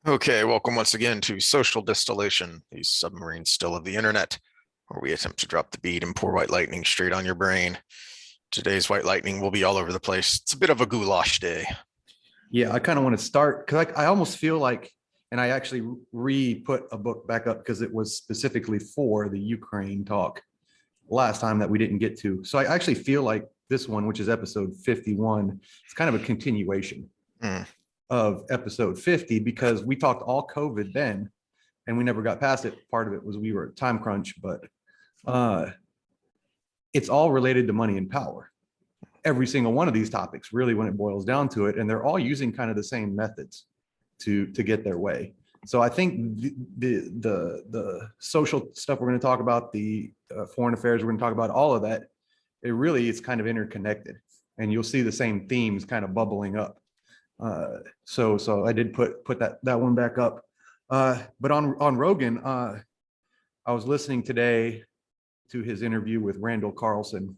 Okay, welcome once again to Social Distillation, the submarine still of the internet, where we attempt to drop the beat and pour white lightning straight on your brain. Today's white lightning will be all over the place. It's a bit of a goulash day. Yeah, I kind of want to start because I almost feel like, and I actually re-put a book back up because it was specifically for the Ukraine talk last time that we didn't get to. So I actually feel like this one, which is episode 51, it's kind of a continuation Mm. of episode 50 because we talked all COVID then and we never got past it. Part of it was we were at time crunch, but it's all related to money and power. Every single one of these topics, really, when it boils down to it, and they're all using kind of the same methods to get their way. So I think the social stuff we're going to talk about, the foreign affairs we're going to talk about, all of that, it really is kind of interconnected, and you'll see the same themes kind of bubbling up. So I did put that one back up. But on Rogan, I was listening today to his interview with Randall Carlson.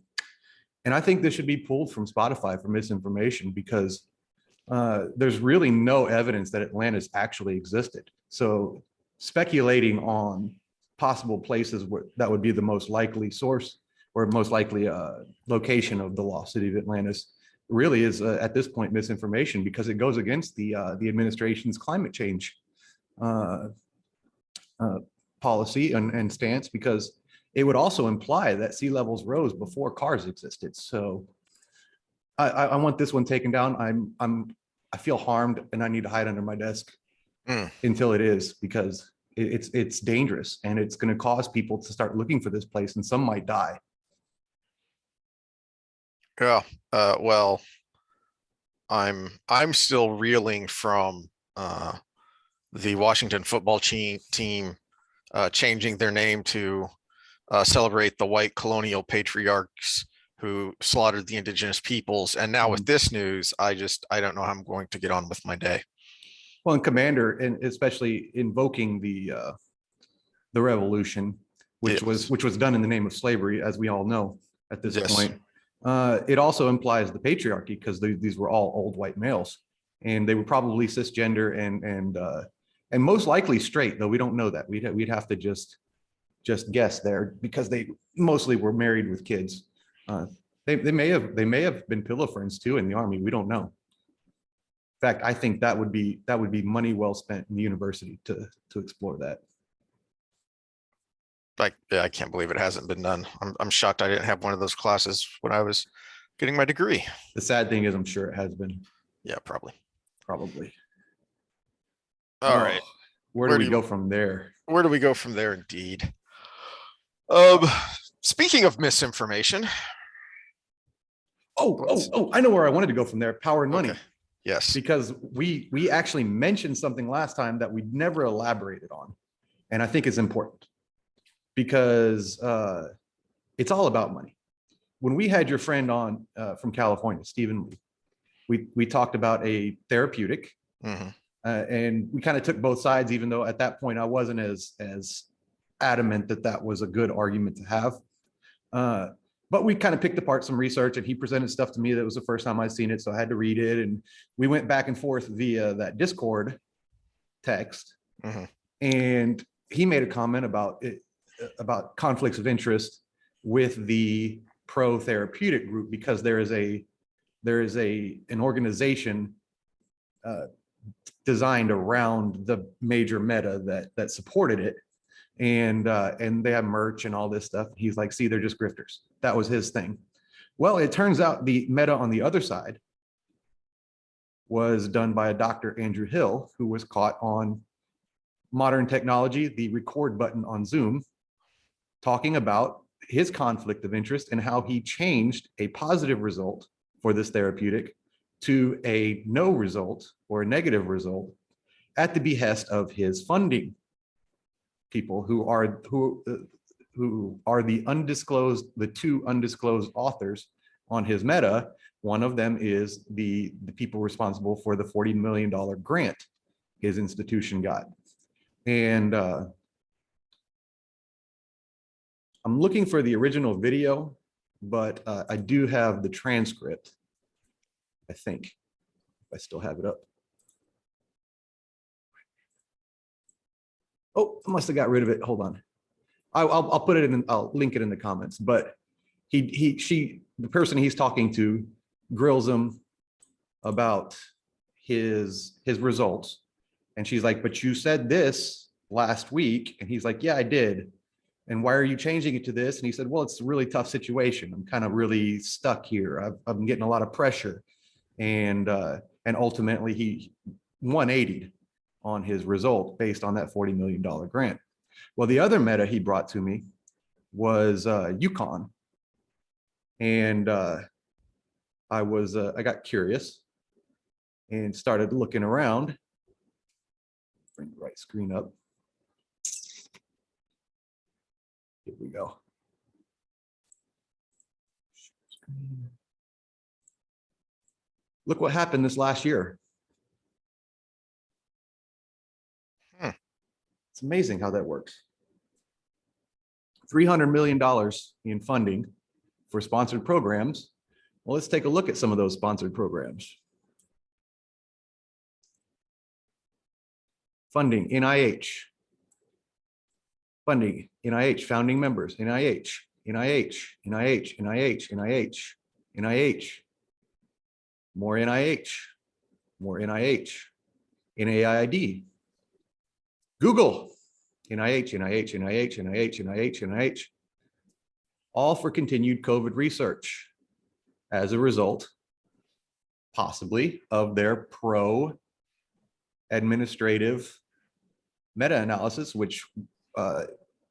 And I think this should be pulled from Spotify for misinformation because there's really no evidence that Atlantis actually existed. So speculating on possible places where that would be the most likely source or most likely location of the lost city of Atlantis really is at this point misinformation because it goes against the administration's climate change policy and stance, because it would also imply that sea levels rose before cars existed. So I want this one taken down. I feel harmed and I need to hide under my desk until it is, because it's dangerous and it's going to cause people to start looking for this place and some might die. Yeah. Well, I'm still reeling from the Washington football team changing their name to celebrate the white colonial patriarchs who slaughtered the indigenous peoples. And now with this news, I don't know how I'm going to get on with my day. Well, and Commander, and especially invoking the revolution, which was done in the name of slavery, as we all know at this point. It also implies the patriarchy because these were all old white males, and they were probably cisgender and most likely straight, though we don't know that. We'd have to just guess there because they mostly were married with kids. They may have been pillow friends too in the army. We don't know. In fact, I think that would be money well spent in the university to explore that. Like, yeah, I can't believe it hasn't been done. I'm shocked I didn't have one of those classes when I was getting my degree. The sad thing is, I'm sure it has been. Yeah, probably. All right. Where do we go from there? Where do we go from there? Indeed. Speaking of misinformation. Oh, I know where I wanted to go from there. Power and money. Okay. Yes. Because we actually mentioned something last time that we never elaborated on. And I think it's important because it's all about money. When we had your friend on from California, Stephen Lee, we talked about a therapeutic. And we kind of took both sides, even though at that point I wasn't as adamant that was a good argument to have. But we kind of picked apart some research, and he presented stuff to me that was the first time I'd seen it, so I had to read it. And we went back and forth via that Discord text. And he made a comment about conflicts of interest with the pro-therapeutic group because there is an organization designed around the major meta that supported it, and they have merch and all this stuff. He's like, see, they're just grifters. That was his thing. Well, it turns out the meta on the other side was done by a Dr. Andrew Hill, who was caught on Modern Technology, the record button on Zoom, talking about his conflict of interest and how he changed a positive result for this therapeutic to a no result or a negative result at the behest of his funding people, who are the two undisclosed authors on his meta. One of them is the people responsible for the $40 million grant his institution got. And I'm looking for the original video, but I do have the transcript, I think, if I still have it up. Oh, I must have got rid of it. Hold on. I'll put it in, I'll link it in the comments, but the person he's talking to grills him about his results. And she's like, but you said this last week. And he's like, yeah, I did. And why are you changing it to this? And he said, well, it's a really tough situation. I'm kind of really stuck here. I'm getting a lot of pressure. And ultimately he 180'd on his result based on that $40 million grant. Well, the other meta he brought to me was Yukon. And I got curious and started looking around. Bring the right screen up. Here we go. Look what happened this last year. It's amazing how that works. $300 million in funding for sponsored programs. Well, let's take a look at some of those sponsored programs. Funding, NIH. Funding, NIH, founding members, NIH, NIH, NIH, NIH, NIH, NIH. More NIH, more NIH, NAID. Google, NIH, NIH, NIH, NIH, NIH, NIH. All for continued COVID research as a result, possibly, of their pro-administrative meta-analysis, which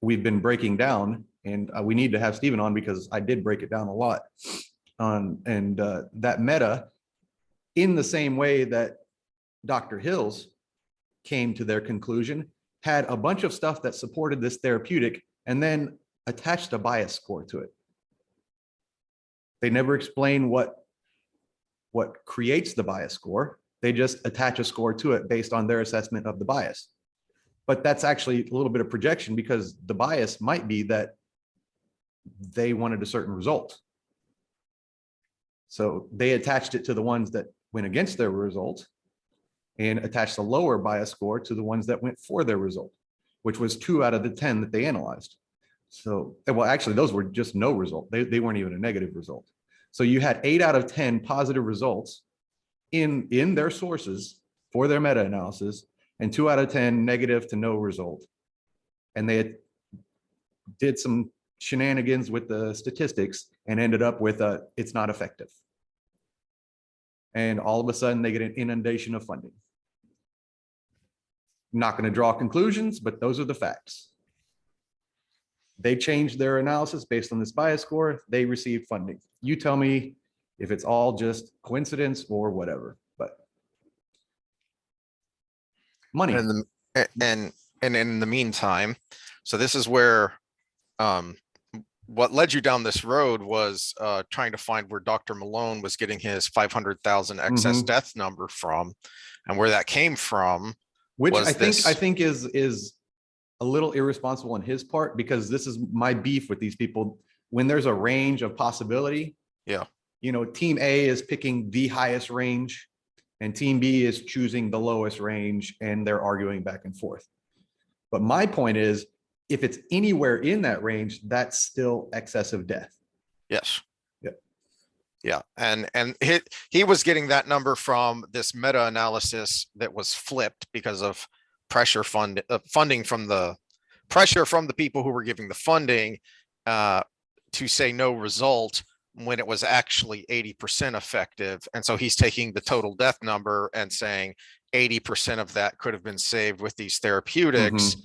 we've been breaking down, and we need to have Stephen on because I did break it down a lot. That meta, in the same way that Dr. Hills came to their conclusion, had a bunch of stuff that supported this therapeutic and then attached a bias score to it. They never explain what creates the bias score. They just attach a score to it based on their assessment of the bias. But that's actually a little bit of projection because the bias might be that they wanted a certain result. So they attached it to the ones that went against their result and attached a lower bias score to the ones that went for their result, which was 2 out of the 10 that they analyzed. So, well, actually, those were just no result. They weren't even a negative result. So you had 8 out of 10 positive results in their sources for their meta-analysis and 2 out of 10 negative to no result. And they did some shenanigans with the statistics and ended up with it's not effective. And all of a sudden they get an inundation of funding. I'm not going to draw conclusions, but those are the facts. They changed their analysis based on this bias score. They received funding. You tell me if it's all just coincidence or whatever, but money. And in the meantime, so this is where what led you down this road was trying to find where Dr. Malone was getting his 500,000 excess death number from, and where that came from. Which I think is a little irresponsible on his part, because this is my beef with these people. When there's a range of possibility, yeah, you know, team A is picking the highest range and team B is choosing the lowest range, and they're arguing back and forth. But my point is, if it's anywhere in that range, that's still excessive death. Yes. Yeah. Yeah. And he was getting that number from this meta-analysis that was flipped because of pressure funding from the pressure from the people who were giving the funding to say no result when it was actually 80% effective. And so he's taking the total death number and saying 80% of that could have been saved with these therapeutics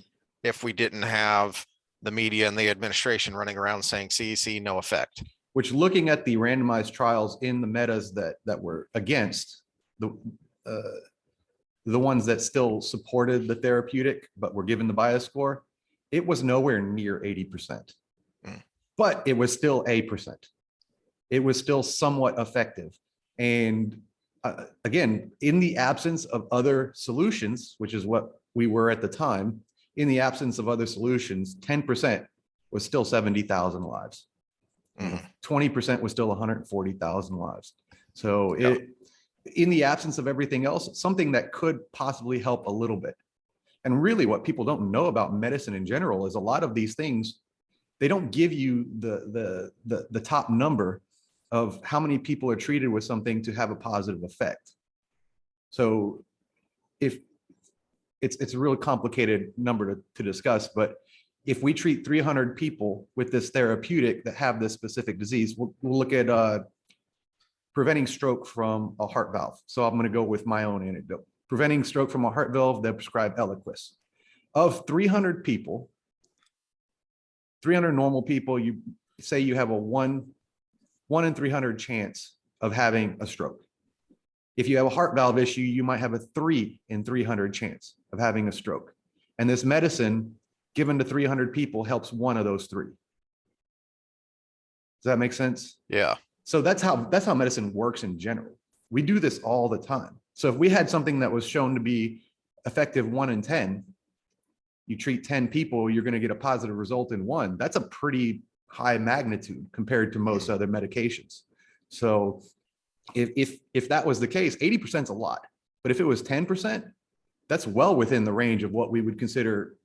if we didn't have the media and the administration running around saying CEC, no effect. Which, looking at the randomized trials in the metas that were against the ones that still supported the therapeutic but were given the bias score, it was nowhere near 80%. But it was still a percent. It was still somewhat effective. And again, in the absence of other solutions, which is what we were at the time, in the absence of other solutions, 10% was still 70,000 lives. 20% was still 140,000 lives. So in the absence of everything else, something that could possibly help a little bit. And really what people don't know about medicine in general is a lot of these things, they don't give you the top number of how many people are treated with something to have a positive effect. So if it's a really complicated number to discuss, but if we treat 300 people with this therapeutic that have this specific disease, we'll look at preventing stroke from a heart valve. So I'm going to go with my own anecdote. Preventing stroke from a heart valve, they prescribe Eliquis. Of 300 people, 300 normal people, you say you have a 1 in 300 chance of having a stroke. If you have a heart valve issue, you might have a 3 in 300 chance of having a stroke. And this medicine given to 300 people helps 1 of those 3. Does that make sense? Yeah. So that's how medicine works in general. We do this all the time. So if we had something that was shown to be effective 1 in 10, you treat 10 people, you're going to get a positive result in 1. That's a pretty high magnitude compared to most other medications. So if that was the case, 80% is a lot. But if it was 10%, that's well within the range of what we would consider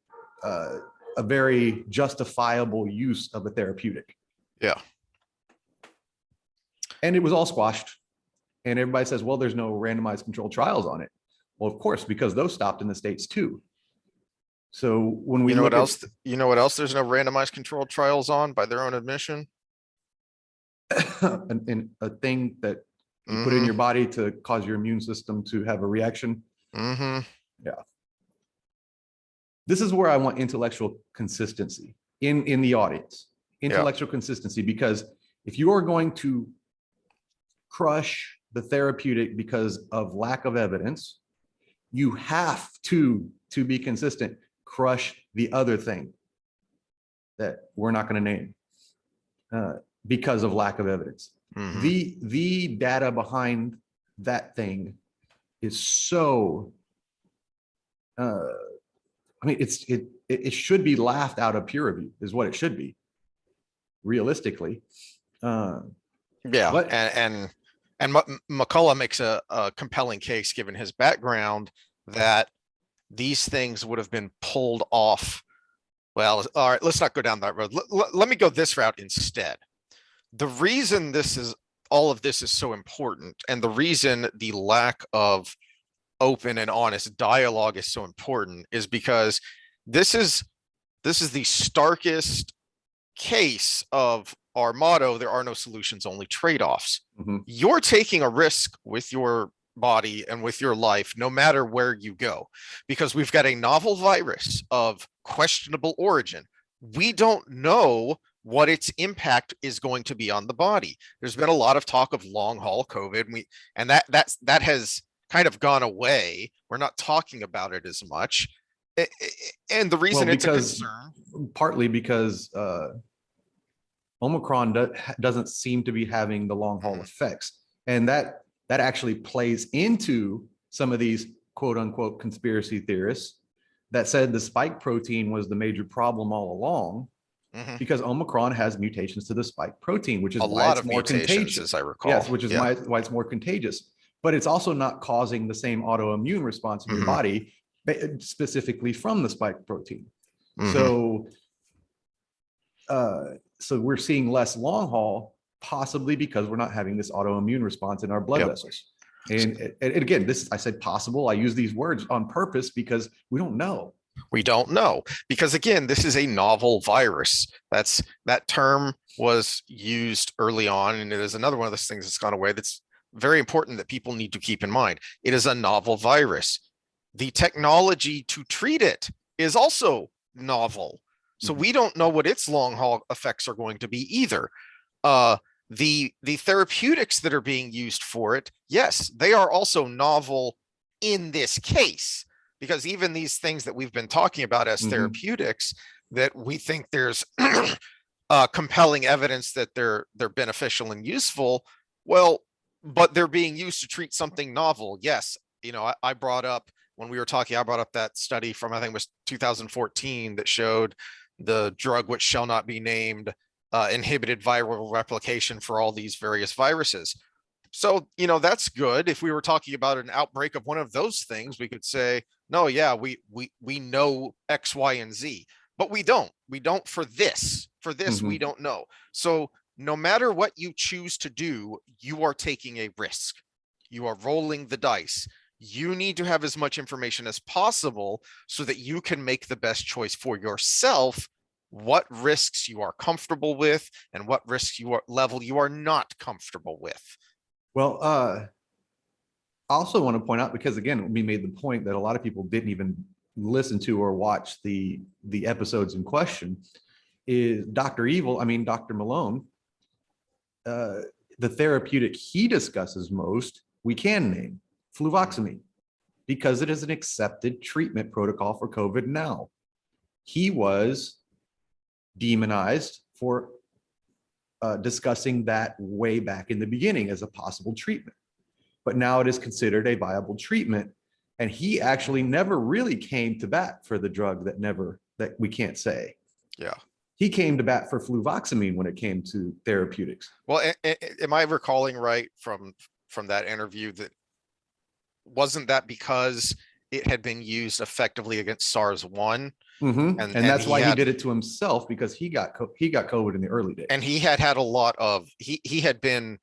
a very justifiable use of a therapeutic. Yeah. And it was all squashed. And everybody says, well, there's no randomized controlled trials on it. Well, of course, because those stopped in the States too. So when we You know look what else? You know what else? There's no randomized controlled trials on by their own admission. in a thing that you put in your body to cause your immune system to have a reaction. Yeah. This is where I want intellectual consistency in the audience. Intellectual consistency, because if you are going to crush the therapeutic because of lack of evidence, you have to be consistent, crush the other thing that we're not going to name because of lack of evidence. The data behind that thing is so, I mean, it should be laughed out of peer review is what it should be, realistically. Yeah, and McCullough makes a compelling case, given his background, that these things would have been pulled off. Well, all right, let's not go down that road. Let me go this route instead. The reason all of this is so important, and the reason the lack of open and honest dialogue is so important, is because this is the starkest case of our motto: there are no solutions, only trade-offs. You're taking a risk with your body and with your life, no matter where you go, because we've got a novel virus of questionable origin. We don't know what its impact is going to be on the body. There's been a lot of talk of long haul COVID, and that has kind of gone away. We're not talking about it as much, and the reason it's a concern, partly because Omicron doesn't seem to be having the long haul effects, and that actually plays into some of these quote unquote conspiracy theorists that said the spike protein was the major problem all along, because Omicron has mutations to the spike protein, which is why it's more contagious, as I recall. Yes, which is why it's more contagious. But it's also not causing the same autoimmune response in your body, specifically from the spike protein. So we're seeing less long haul, possibly because we're not having this autoimmune response in our blood vessels. And again, I said possible. I use these words on purpose because we don't know. We don't know, because again, this is a novel virus. That term was used early on, and it is another one of those things that's gone away. That's very important that people need to keep in mind. It is a novel virus. The technology to treat it is also novel. So we don't know what its long haul effects are going to be either. The therapeutics that are being used for it, yes, they are also novel in this case, because even these things that we've been talking about as therapeutics, that we think there's compelling evidence that they're beneficial and useful, well, but they're being used to treat something novel. Yes, I brought up, when we were talking, I brought up that study from, I think it was 2014, that showed the drug which shall not be named inhibited viral replication for all these various viruses. So, that's good. If we were talking about an outbreak of one of those things, we could say, no, yeah, we know X, Y, and Z, but we don't. We don't for this. For this, we Mhm. don't know. So no matter what you choose to do, you are taking a risk. You are rolling the dice. You need to have as much information as possible so that you can make the best choice for yourself, what risks you are comfortable with and what risks level you are not comfortable with. Well, I also want to point out, because again, we made the point that a lot of people didn't even listen to or watch the episodes in question, is Dr. Malone, uh, the therapeutic he discusses most, we can name fluvoxamine, because it is an accepted treatment protocol for COVID now. He was demonized for discussing that way back in the beginning as a possible treatment. But now it is considered a viable treatment. And he actually never really came to bat for the drug that we can't say. Yeah. He came to bat for fluvoxamine when it came to therapeutics. Well, am I recalling right from that interview that wasn't that because it had been used effectively against SARS-1? And And that's why he did it to himself, because he got COVID in the early days. And he had a lot of, he had been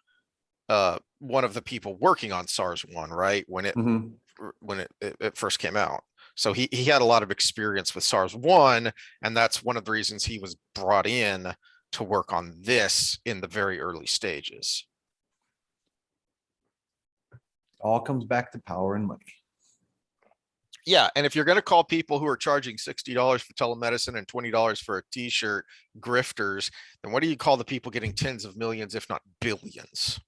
one of the people working on SARS-1, right? When it first came out. So he had a lot of experience with SARS-1, and that's one of the reasons he was brought in to work on this in the very early stages. All comes back to power and money. Yeah, and if you're going to call people who are charging $60 for telemedicine and $20 for a t-shirt grifters, then what do you call the people getting tens of millions, if not billions?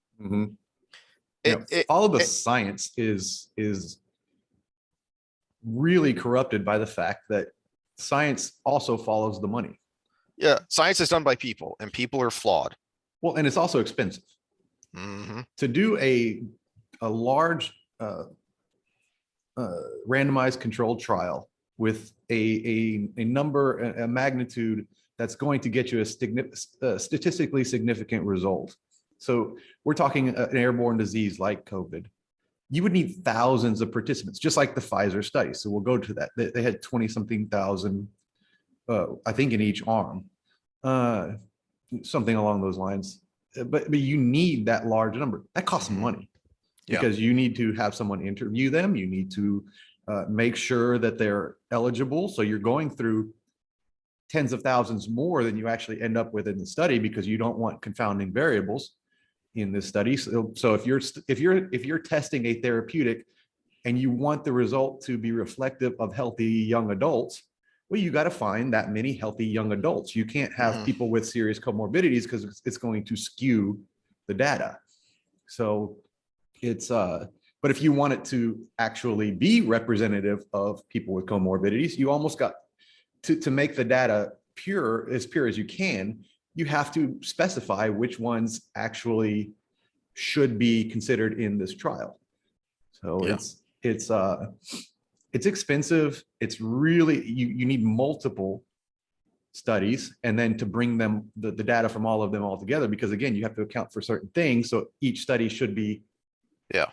All of the science is really corrupted by the fact that science also follows the money. Yeah, science is done by people, and people are flawed. Well, and it's also expensive. To do a large randomized controlled trial with a number, a magnitude that's going to get you a statistically significant result. So we're talking an airborne disease like COVID. You would need thousands of participants, just like the Pfizer study. So we'll go to that. They had 20 something thousand, I think, in each arm, something along those lines. But you need that large number. That costs money, because you need to have someone interview them. You need to make sure that they're eligible. So you're going through tens of thousands more than you actually end up with in the study, because you don't want confounding variables in this study. So if you're testing a therapeutic and you want the result to be reflective of healthy young adults, well, you got to find that many healthy young adults. You can't have people with serious comorbidities, because it's going to skew the data. So it's but if you want it to actually be representative of people with comorbidities, you almost got to make the data as pure as you can. You have to specify which ones actually should be considered in this trial. So it's expensive. It's really, you need multiple studies, and then to bring them the data from all of them all together, because again, you have to account for certain things. So each study should be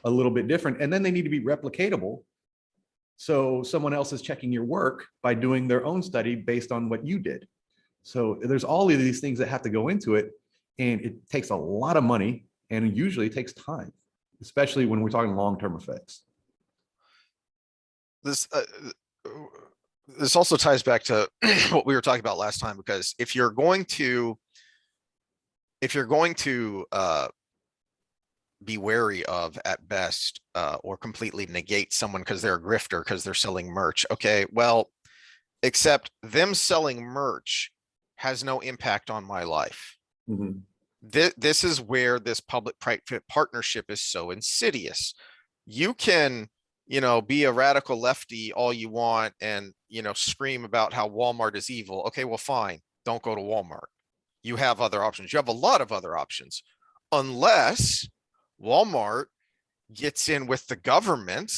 a little bit different, and then they need to be replicatable. So someone else is checking your work by doing their own study based on what you did. So there's all of these things that have to go into it, and it takes a lot of money, and it usually takes time, especially when we're talking long-term effects. This also ties back to what we were talking about last time, because if you're going to be wary of, at best, or completely negate someone because they're a grifter because they're selling merch. Okay, well, except them selling merch has no impact on my life. This is where this public-private partnership is so insidious. You can, be a radical lefty all you want and, scream about how Walmart is evil. Okay, well, fine. Don't go to Walmart. You have other options. You have a lot of other options, unless Walmart gets in with the government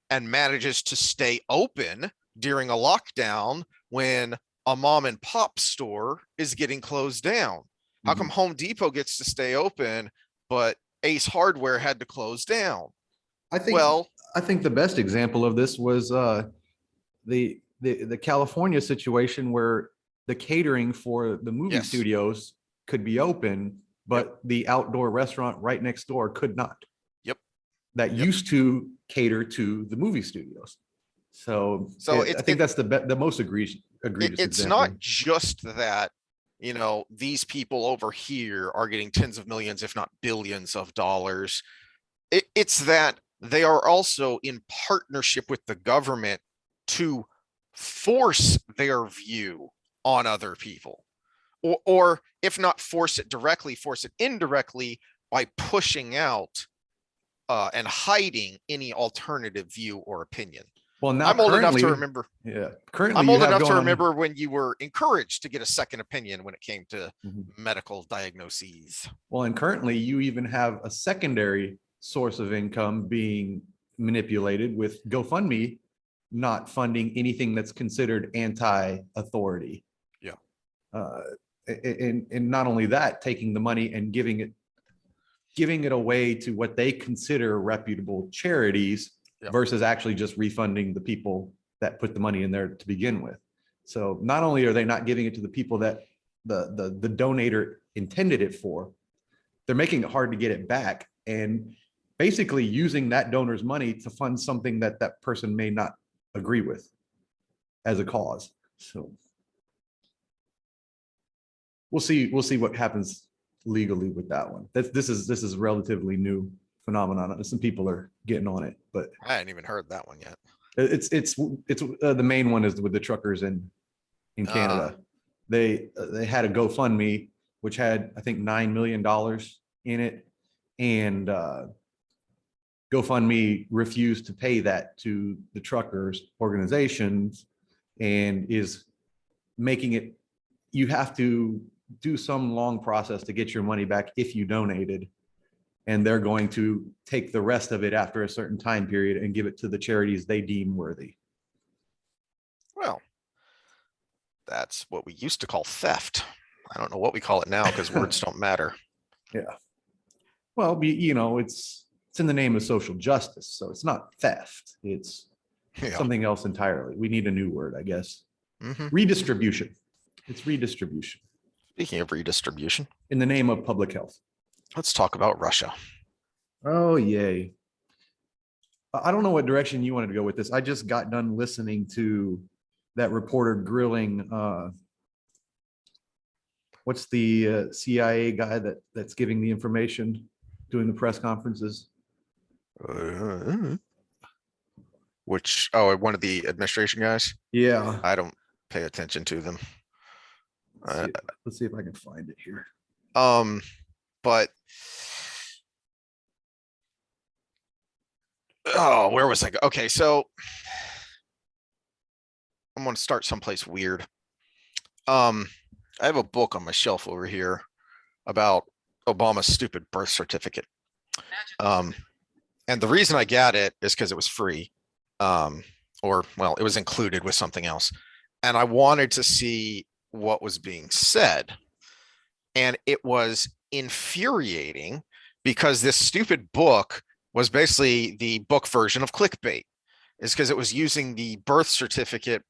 and manages to stay open during a lockdown when a mom and pop store is getting closed down. How come Home Depot gets to stay open, but Ace Hardware had to close down. I think Well, I think the best example of this was the California situation where the catering for the movie yes. studios could be open, Yep. but the outdoor restaurant right next door could not. Yep. That Yep. used to cater to the movie studios. So, So I think that's the most egregious it's not example. just that, these people over here are getting tens of millions, if not billions of dollars. It's that they are also in partnership with the government to force their view on other people. Or if not force it directly, force it indirectly by pushing out and hiding any alternative view or opinion. Well, now I'm old enough to currently, remember. yeah, currently I'm you old have enough to going on. remember when you were encouraged to get a second opinion when it came to Mhm. medical diagnoses. Well, and currently you even have a secondary source of income being manipulated with GoFundMe not funding anything that's considered anti-authority. Yeah. Uh, and not only that, taking the money and giving it away to what they consider reputable charities Yeah. versus actually just refunding the people that put the money in there to begin with. So not only are they not giving it to the people that the donator intended it for, they're making it hard to get it back and basically using that donor's money to fund something that that person may not agree with as a cause. So we'll see what happens legally with that one. This is a relatively new phenomenon. Some people are getting on it, but I hadn't even heard that one yet. it's the main one is with the truckers in Canada. They had a GoFundMe which had I think $9 million in it, and GoFundMe refused to pay that to the truckers organizations and is making it, you have to do some long process to get your money back if you donated. And they're going to take the rest of it after a certain time period and give it to the charities they deem worthy. Well, that's what we used to call theft. I don't know what we call it now because words don't matter. Yeah. Well, you know, it's in the name of social justice. So it's not theft. It's Yeah. something else entirely. We need a new word, I guess. Mm-hmm. Redistribution. It's redistribution. Speaking of redistribution, in the name of public health. let's talk about Russia. Oh, yay. I don't know what direction you wanted to go with this. I just got done listening to that reporter grilling, what's the CIA guy that's giving the information, doing the press conferences? One of the administration guys. Yeah. I don't pay attention to them. Let's see if I can find it here. But oh, where was I? Okay, so I'm going to start someplace weird. I have a book on my shelf over here about Obama's stupid birth certificate. And the reason I got it is because it was free. It was included with something else. And I wanted to see what was being said. And it was infuriating because this stupid book was basically the book version of clickbait. Is because it was using the birth certificate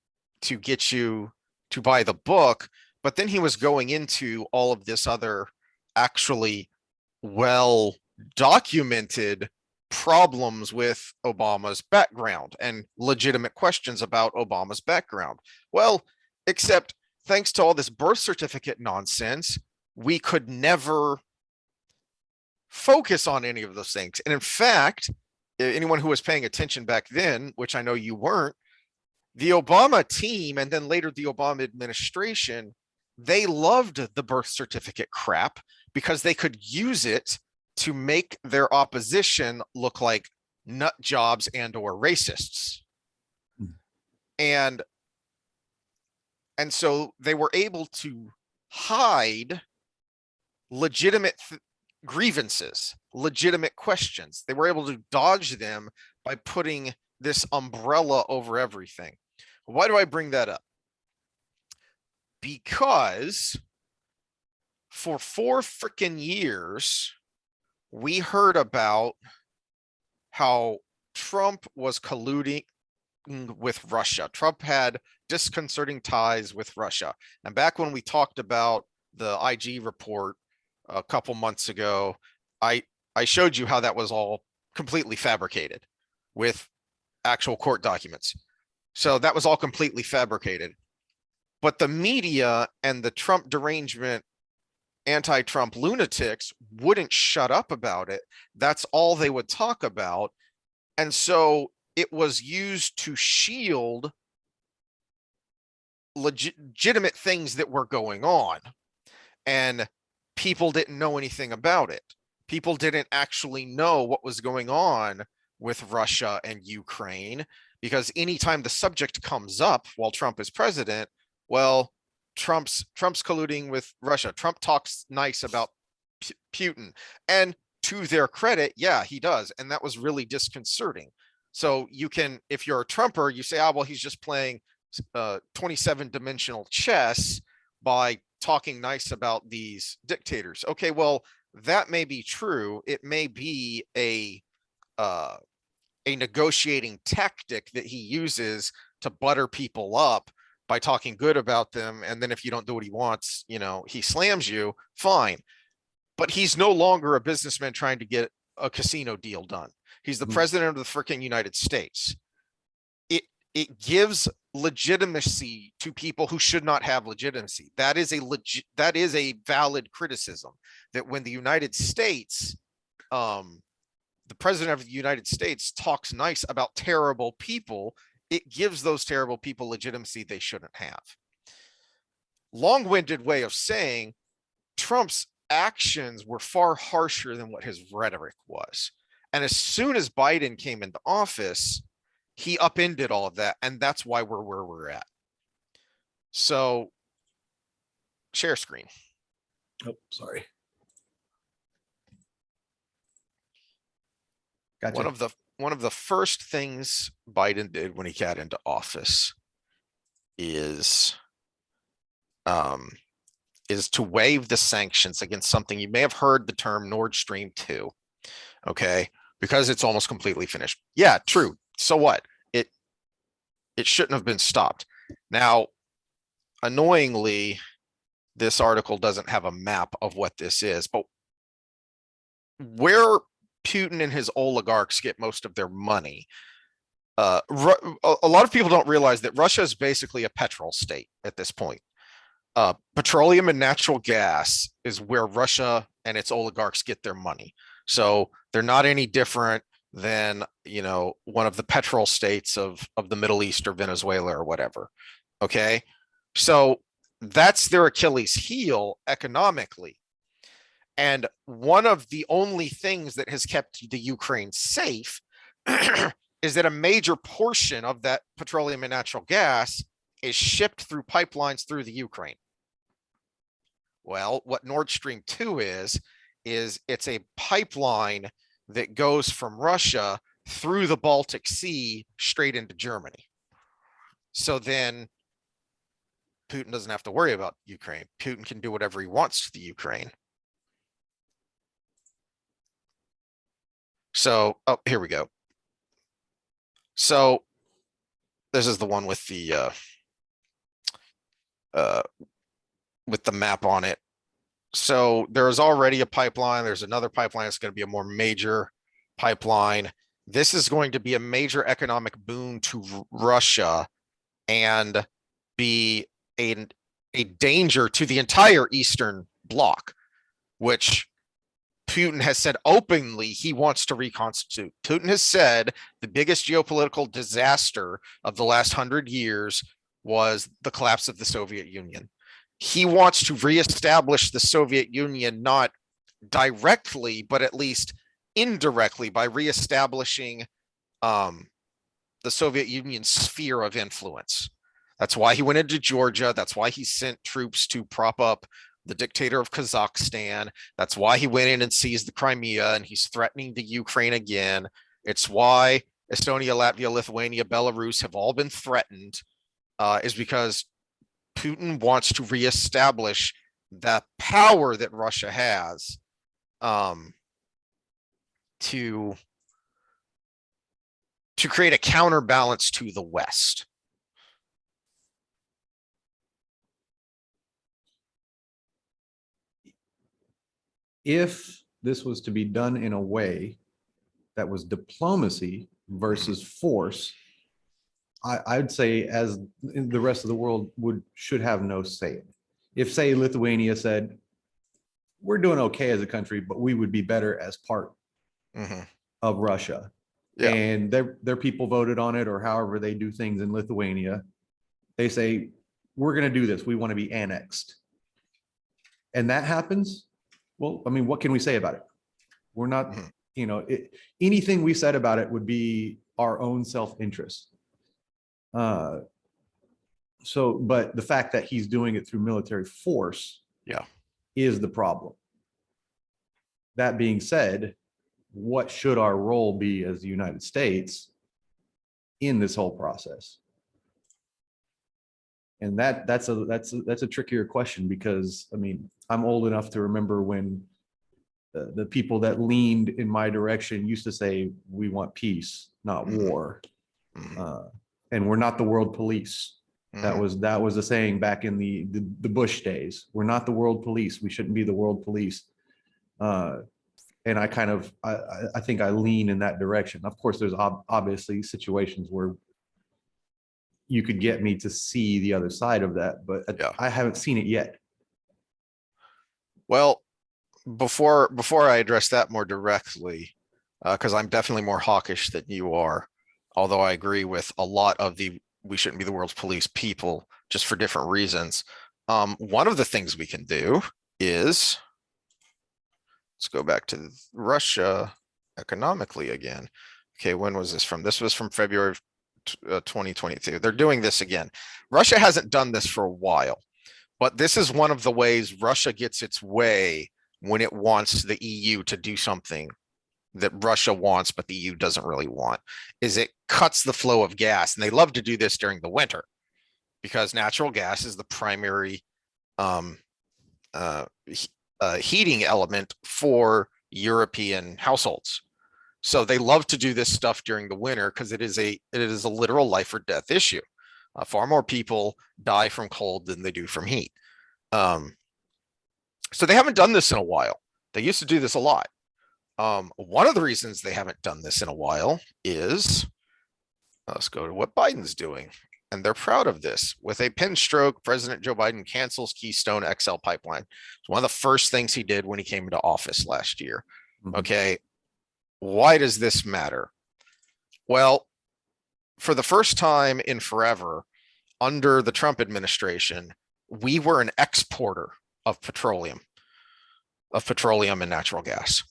to get you to buy the book. But then he was going into all of this other actually well documented problems with Obama's background and legitimate questions about Obama's background. Well, except thanks to all this birth certificate nonsense, we could never focus on any of those things. And in fact, anyone who was paying attention back then, which I know you weren't, the Obama team and then later the Obama administration, they loved the birth certificate crap because they could use it to make their opposition look like nut jobs and or racists. And so they were able to hide legitimate grievances, legitimate questions. They were able to dodge them by putting this umbrella over everything. Why do I bring that up? Because for 4 freaking years, we heard about how Trump was colluding with Russia. Trump had disconcerting ties with Russia. And back when we talked about the IG report a couple months ago, I showed you how that was all completely fabricated with actual court documents. So that was all completely fabricated. But the media and the Trump derangement anti-Trump lunatics wouldn't shut up about it. That's all they would talk about. And so it was used to shield legitimate things that were going on. And people didn't know anything about it. People didn't actually know what was going on with Russia and Ukraine, because anytime the subject comes up while Trump is president, well, Trump's colluding with Russia. Trump talks nice about Putin, and to their credit, yeah, he does, and that was really disconcerting. So you can, if you're a Trumper, you say, well, he's just playing 27-dimensional chess by talking nice about these dictators. Okay, well, that may be true. It may be a negotiating tactic that he uses to butter people up by talking good about them. And then if you don't do what he wants, he slams you, fine. But he's no longer a businessman trying to get a casino deal done. He's the president of the freaking United States. It gives legitimacy to people who should not have legitimacy. That is a valid criticism, that when the United States, the president of the United States talks nice about terrible people, it gives those terrible people legitimacy they shouldn't have. Long-winded way of saying Trump's actions were far harsher than what his rhetoric was. And as soon as Biden came into office, he upended all of that. And that's why we're where we're at. So share screen. Oh, sorry. Gotcha. One of the first things Biden did when he got into office is to waive the sanctions against something. You may have heard the term Nord Stream 2, okay? Because it's almost completely finished. Yeah, true. So what? It shouldn't have been stopped. Now, annoyingly, this article doesn't have a map of what this is, but where Putin and his oligarchs get most of their money, a lot of people don't realize that Russia is basically a petrol state at this point. Petroleum and natural gas is where Russia and its oligarchs get their money. So they're not any different than, one of the petrol states of the Middle East or Venezuela or whatever. Okay. So that's their Achilles heel economically. And one of the only things that has kept the Ukraine safe is that a major portion of that petroleum and natural gas is shipped through pipelines through the Ukraine. Well, what Nord Stream 2 is it's a pipeline that goes from Russia through the Baltic Sea straight into Germany. So then Putin doesn't have to worry about Ukraine. Putin can do whatever he wants to the Ukraine. So, here we go. So this is the one with the map on it. So there's already a pipeline. There's another pipeline. It's going to be a more major pipeline. This is going to be a major economic boon to Russia and be a danger to the entire Eastern Bloc, which Putin has said openly he wants to reconstitute. Putin has said the biggest geopolitical disaster of the last 100 years was the collapse of the Soviet Union. He wants to reestablish the Soviet Union, not directly, but at least indirectly, by reestablishing the Soviet Union's sphere of influence. That's why he went into Georgia. That's why he sent troops to prop up the dictator of Kazakhstan. That's why he went in and seized the Crimea, and he's threatening the Ukraine again. It's why Estonia, Latvia, Lithuania, Belarus have all been threatened, is because Putin wants to reestablish the power that Russia has to create a counterbalance to the West. If this was to be done in a way that was diplomacy versus force, I'd say as the rest of the world should have no say. If, say, Lithuania said, we're doing okay as a country, but we would be better as part of Russia. Yeah. And their people voted on it, or however they do things in Lithuania. They say, we're going to do this. We want to be annexed. And that happens. Well, I mean, what can we say about it? We're not, anything we said about it would be our own self-interest. But the fact that he's doing it through military force is the problem. That being said, what should our role be as the United States in this whole process? And that's a trickier question, because I mean, I'm old enough to remember when the people that leaned in my direction used to say, we want peace, not war. And we're not the world police. That was a saying back in the Bush days. We're not the world police. We shouldn't be the world police. And I think I lean in that direction. Of course, there's obviously situations where you could get me to see the other side of that, but I haven't seen it yet. Well, before I address that more directly, because I'm definitely more hawkish than you are, although I agree with a lot of the we shouldn't be the world's police people, just for different reasons. One of the things we can do is, let's go back to Russia economically again. Okay, when was this from? This was from February of 2022. They're doing this again. Russia hasn't done this for a while, but this is one of the ways Russia gets its way when it wants the EU to do something that Russia wants, but the EU doesn't really want, is it cuts the flow of gas. And they love to do this during the winter because natural gas is the primary heating element for European households. So they love to do this stuff during the winter because it is a literal life or death issue. Far more people die from cold than they do from heat. So they haven't done this in a while. They used to do this a lot. One of the reasons they haven't done this in a while is, let's go to what Biden's doing. And they're proud of this. With a pen stroke, President Joe Biden cancels Keystone XL pipeline. It's one of the first things he did when he came into office last year. Okay. Why does this matter? Well, for the first time in forever, under the Trump administration, we were an exporter of petroleum and natural gas.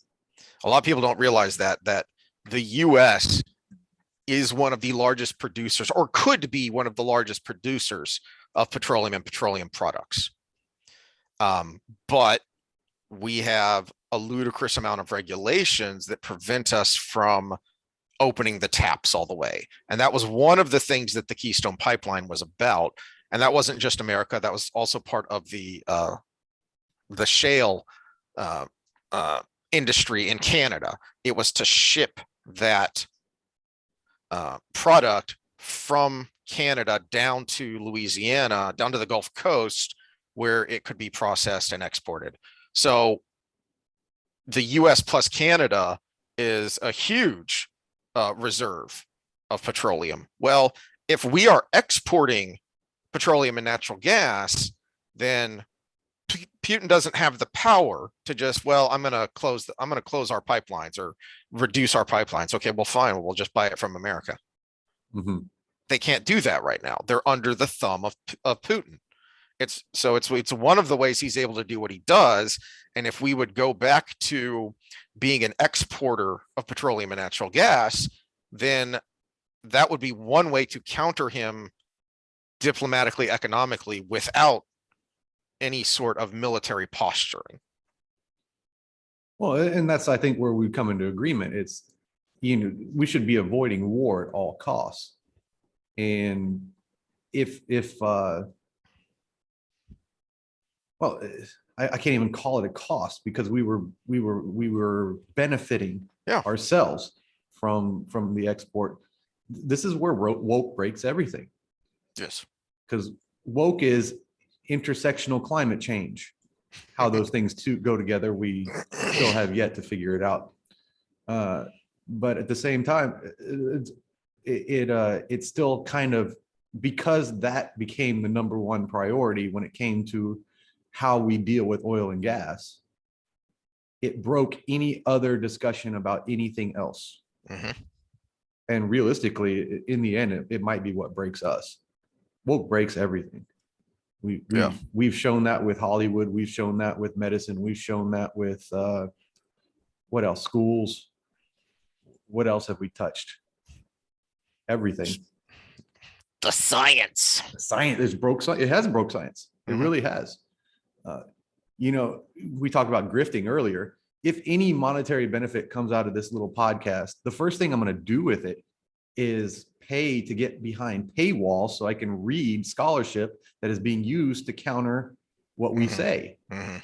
A lot of people don't realize that the US is one of the largest producers, or could be one of the largest producers of petroleum and petroleum products. But we have a ludicrous amount of regulations that prevent us from opening the taps all the way. And that was one of the things that the Keystone Pipeline was about. And that wasn't just America. That was also part of the shale industry in Canada. It was to ship that product from Canada down to Louisiana, down to the Gulf Coast, where it could be processed and exported. So the US plus Canada is a huge reserve of petroleum. Well, if we are exporting petroleum and natural gas, then Putin doesn't have the power to just, well, I'm going to close our pipelines or reduce our pipelines. Okay, well, fine. We'll just buy it from America. They can't do that right now. They're under the thumb of Putin. It's one of the ways he's able to do what he does. And if we would go back to being an exporter of petroleum and natural gas, then that would be one way to counter him diplomatically, economically, without any sort of military posturing. Well, and that's, I think, where we come into agreement. It's, we should be avoiding war at all costs. And if well, I can't even call it a cost because we were benefiting Yeah. ourselves from the export. This is where woke breaks everything, Yes. because woke is intersectional climate change. How those things two go together, we still have yet to figure it out. But at the same time, it's still kind of, because that became the number one priority when it came to how we deal with oil and gas. It broke any other discussion about anything else. Mhm. And realistically, in the end, it might be what breaks us. Woke breaks everything. Yeah. We've shown that with Hollywood. We've shown that with medicine. We've shown that with what else? Schools. What else have we touched? Everything. The science. Science is broke. It has broke science. It Mhm. really has. You know, we talked about grifting earlier. If any monetary benefit comes out of this little podcast, the first thing I'm going to do with it is pay to get behind paywall so I can read scholarship that is being used to counter what we Mhm. say, Mhm.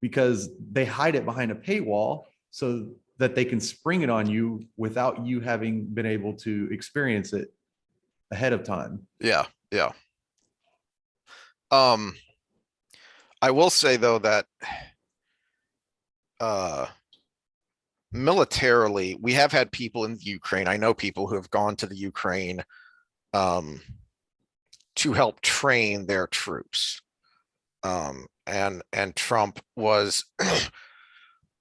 because they hide it behind a paywall so that they can spring it on you without you having been able to experience it ahead of time. Yeah. Yeah. Um, I will say though that uh militarily, we have had people in the Ukraine. I know people who have gone to the Ukraine um to help train their troops. And Trump was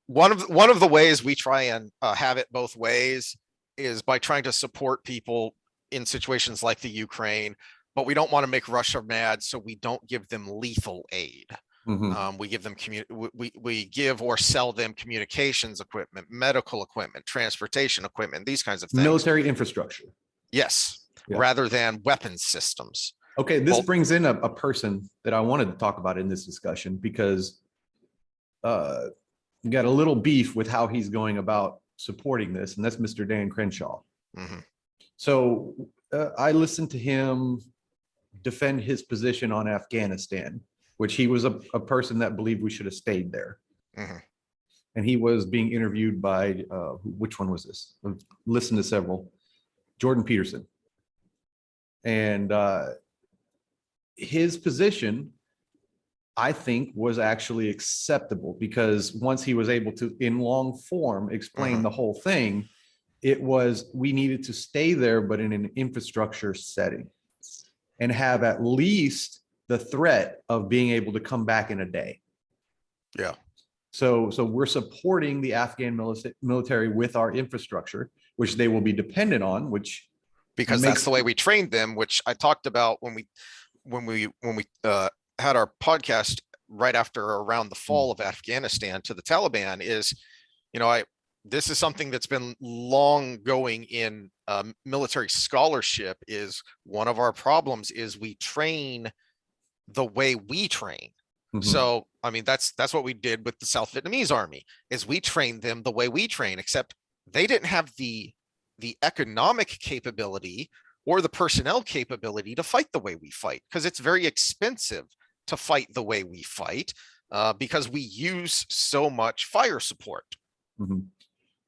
one of the ways we try and have it both ways is by trying to support people in situations like the Ukraine, but we don't want to make Russia mad, so we don't give them lethal aid. Mhm. We give them we give or sell them communications equipment, medical equipment, transportation equipment, these kinds of things. Military infrastructure. Yes, Yeah. rather than weapons systems. Okay, this Well, brings in a person that I wanted to talk about in this discussion, because we got a little beef with how he's going about supporting this, and that's Mr. Dan Crenshaw. mhm. So I listened to him defend his position on Afghanistan, which he was a person that believed we should have stayed there. Mhm. And he was being interviewed by, which one was this? I've listened to several. Jordan Peterson. And his position, I think, was actually acceptable, because once he was able to, in long form, explain Mhm. the whole thing, it was, we needed to stay there, but in an infrastructure setting, and have at least the threat of being able to come back in a day. Yeah. So we're supporting the Afghan military with our infrastructure, which they will be dependent on, which Because that's the way we trained them, which I talked about when we had our podcast right after around the fall of Afghanistan to the Taliban. Is, this is something that's been long going in military scholarship. Is one of our problems is we train the way we train. Mhm. So I mean that's what we did with the South Vietnamese army, is we trained them the way we train, except they didn't have the economic capability or the personnel capability to fight the way we fight, because it's very expensive to fight the way we fight, because we use so much fire support. Mhm.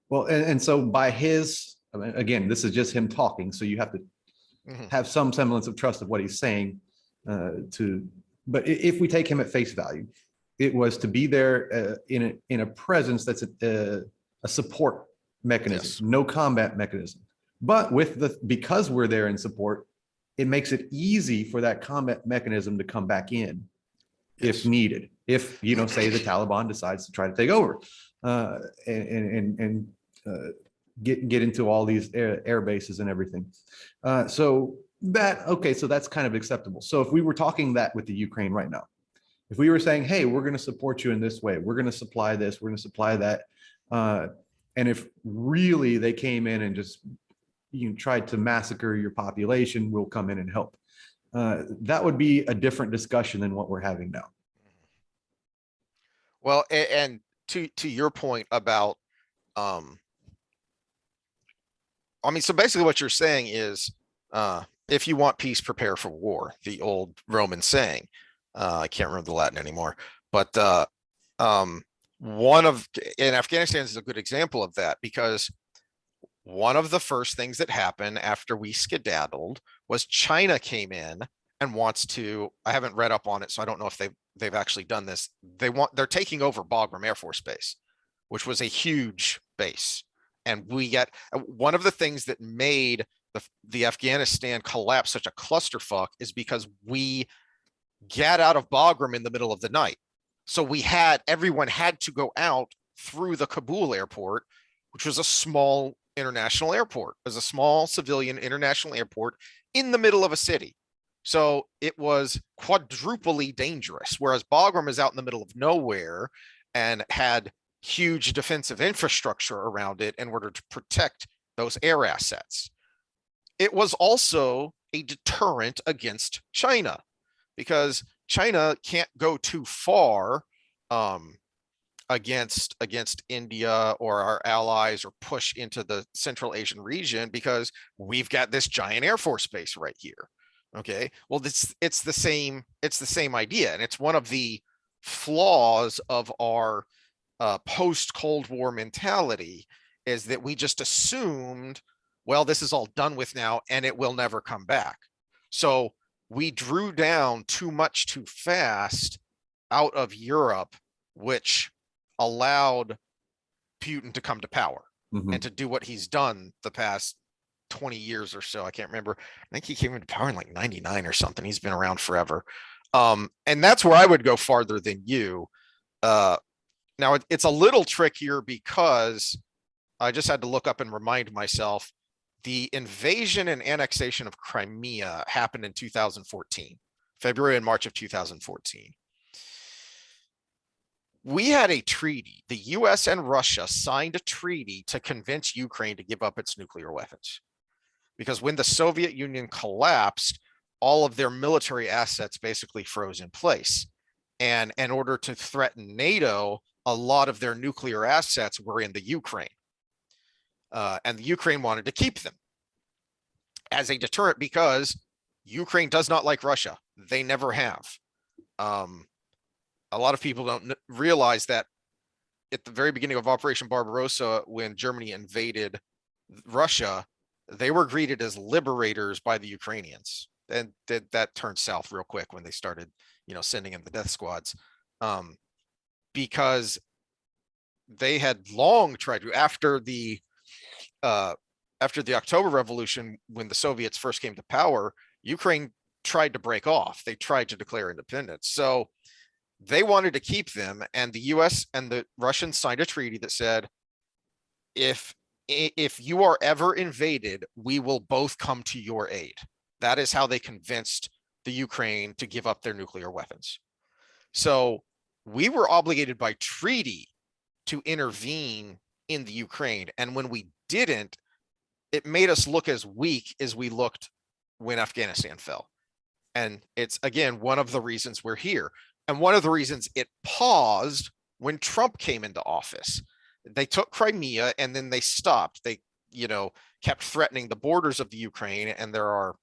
Well, and so by his, I mean, again, this is just him talking, so you have to Mhm. have some semblance of trust of what he's saying. But if we take him at face value, it was to be there in a presence that's a support mechanism, Yes. no combat mechanism. But because we're there in support, it makes it easy for that combat mechanism to come back in if Yes. needed. If, say the Taliban decides to try to take over and get into all these air bases and everything. So that's kind of acceptable. So if we were talking that with the Ukraine right now, if we were saying, hey, we're going to support you in this way, we're going to supply this, we're going to supply that. And if really they came in and just tried to massacre your population, we'll come in and help. That would be a different discussion than what we're having now. Well, and to your point about, I mean, so basically what you're saying is, if you want peace, prepare for war, the old Roman saying. I can't remember the Latin anymore, but Um, one of, and Afghanistan is a good example of that, because one of the first things that happened after we skedaddled was China came in and wants to, I haven't read up on it, so I don't know if they've actually done this. They're taking over Bagram Air Force Base, which was a huge base. And we get one of the things that made the Afghanistan collapse such a clusterfuck is because we get out of Bagram in the middle of the night. So everyone had to go out through the Kabul airport, which was a small international airport. It was a small civilian international airport in the middle of a city. So it was quadruply dangerous, whereas Bagram is out in the middle of nowhere and had huge defensive infrastructure around it in order to protect those air assets. It was also a deterrent against China, because China can't go too far against India or our allies, or push into the Central Asian region, because we've got this giant Air Force base right here. Okay, well, it's the same idea, and it's one of the flaws of our post Cold War mentality, is that we just assumed, well, this is all done with now and it will never come back. So we drew down too much too fast out of Europe, which allowed Putin to come to power and to do what he's done the past 20 years or so. I can't remember. I think he came into power in like 99 or something. He's been around forever. And that's where I would go farther than you. Now it's a little trickier, because I just had to look up and remind myself the invasion and annexation of Crimea happened in 2014, February and March of 2014. We had a treaty. The US and Russia signed a treaty to convince Ukraine to give up its nuclear weapons. Because when the Soviet Union collapsed, all of their military assets basically froze in place. And in order to threaten NATO, a lot of their nuclear assets were in the Ukraine. And the Ukraine wanted to keep them as a deterrent, because Ukraine does not like Russia. They never have. A lot of people don't realize that at the very beginning of Operation Barbarossa, when Germany invaded Russia, they were greeted as liberators by the Ukrainians. And that turned south real quick when they started, sending in the death squads, because they had long tried to, after the October Revolution, when the Soviets first came to power, Ukraine tried to break off. They tried to declare independence. So they wanted to keep them, and the US and the Russians signed a treaty that said, if you are ever invaded, we will both come to your aid. That is how they convinced the Ukraine to give up their nuclear weapons. So we were obligated by treaty to intervene in the Ukraine. And when we didn't, it made us look as weak as we looked when Afghanistan fell. And it's, again, one of the reasons we're here. And one of the reasons it paused when Trump came into office. They took Crimea and then they stopped. They, kept threatening the borders of the Ukraine, and there are,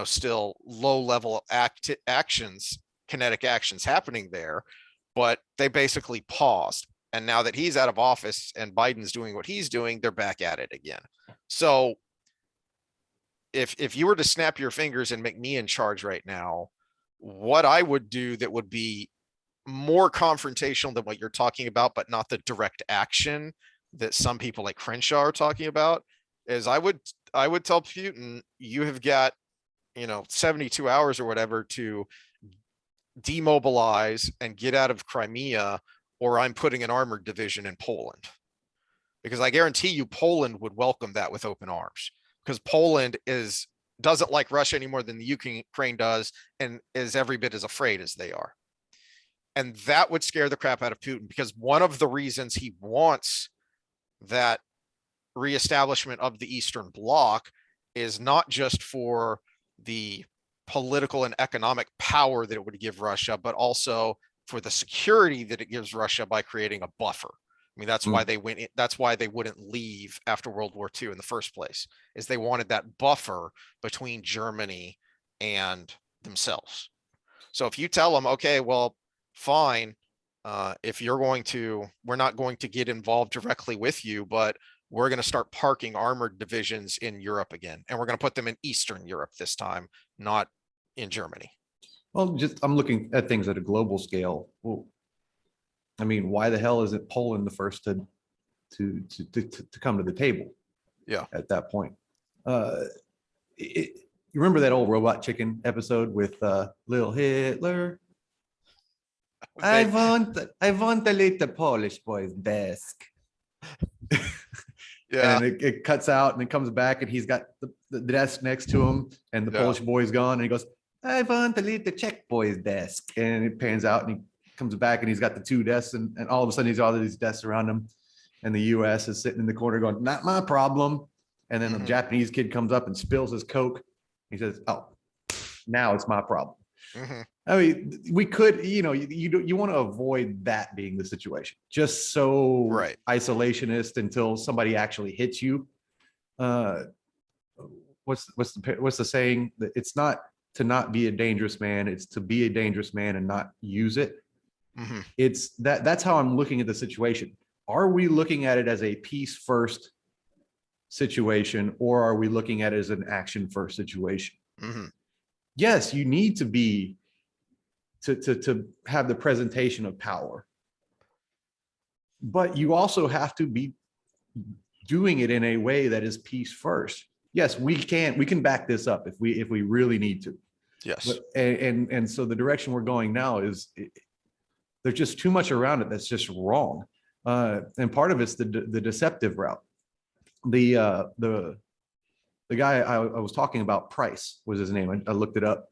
still low-level kinetic actions happening there, but they basically paused. And now that he's out of office and Biden's doing what he's doing, they're back at it again. So if you were to snap your fingers and make me in charge right now, what I would do that would be more confrontational than what you're talking about, but not the direct action that some people like Crenshaw are talking about, is I would tell Putin, you have got, 72 hours or whatever to demobilize and get out of Crimea, or I'm putting an armored division in Poland. Because I guarantee you Poland would welcome that with open arms, because Poland doesn't like Russia any more than the Ukraine does, and is every bit as afraid as they are. And that would scare the crap out of Putin, because one of the reasons he wants that reestablishment of the Eastern Bloc is not just for the political and economic power that it would give Russia, but also for the security that it gives Russia by creating a buffer. I mean, that's why they went. That's why they wouldn't leave after World War II in the first place, is they wanted that buffer between Germany and themselves. So if you tell them, okay, well, fine, if you're going to, we're not going to get involved directly with you, but we're going to start parking armored divisions in Europe again. And we're going to put them in Eastern Europe this time, not in Germany. Well, I'm looking at things at a global scale. Well, I mean, why the hell isn't Poland the first to come to the table? Yeah. At that point, you remember that old Robot Chicken episode with Little Hitler? I want to lead the Polish boy's desk. Yeah. And it cuts out and it comes back and he's got the desk next to him and the Polish boy's gone and he goes, I want to lead the Czech boy's desk. And it pans out and he comes back and he's got the two desks and all of a sudden he's all these desks around him. And the US is sitting in the corner going, not my problem. And then the Japanese kid comes up and spills his Coke. He says, oh, now it's my problem. I mean, we could, you want to avoid that being the situation. Just so isolationist until somebody actually hits you. What's the saying? That it's not to not be a dangerous man, it's to be a dangerous man and not use it. It's that's how I'm looking at the situation. Are we looking at it as a peace first situation, or are we looking at it as an action first situation? Yes, you need to be to have the presentation of power, but you also have to be doing it in a way that is peace first. Yes, we can back this up if we really need to. Yes. But, and so the direction we're going now is there's just too much around it that's just wrong. And part of it's the deceptive route. The guy I was talking about, Price was his name. I looked it up.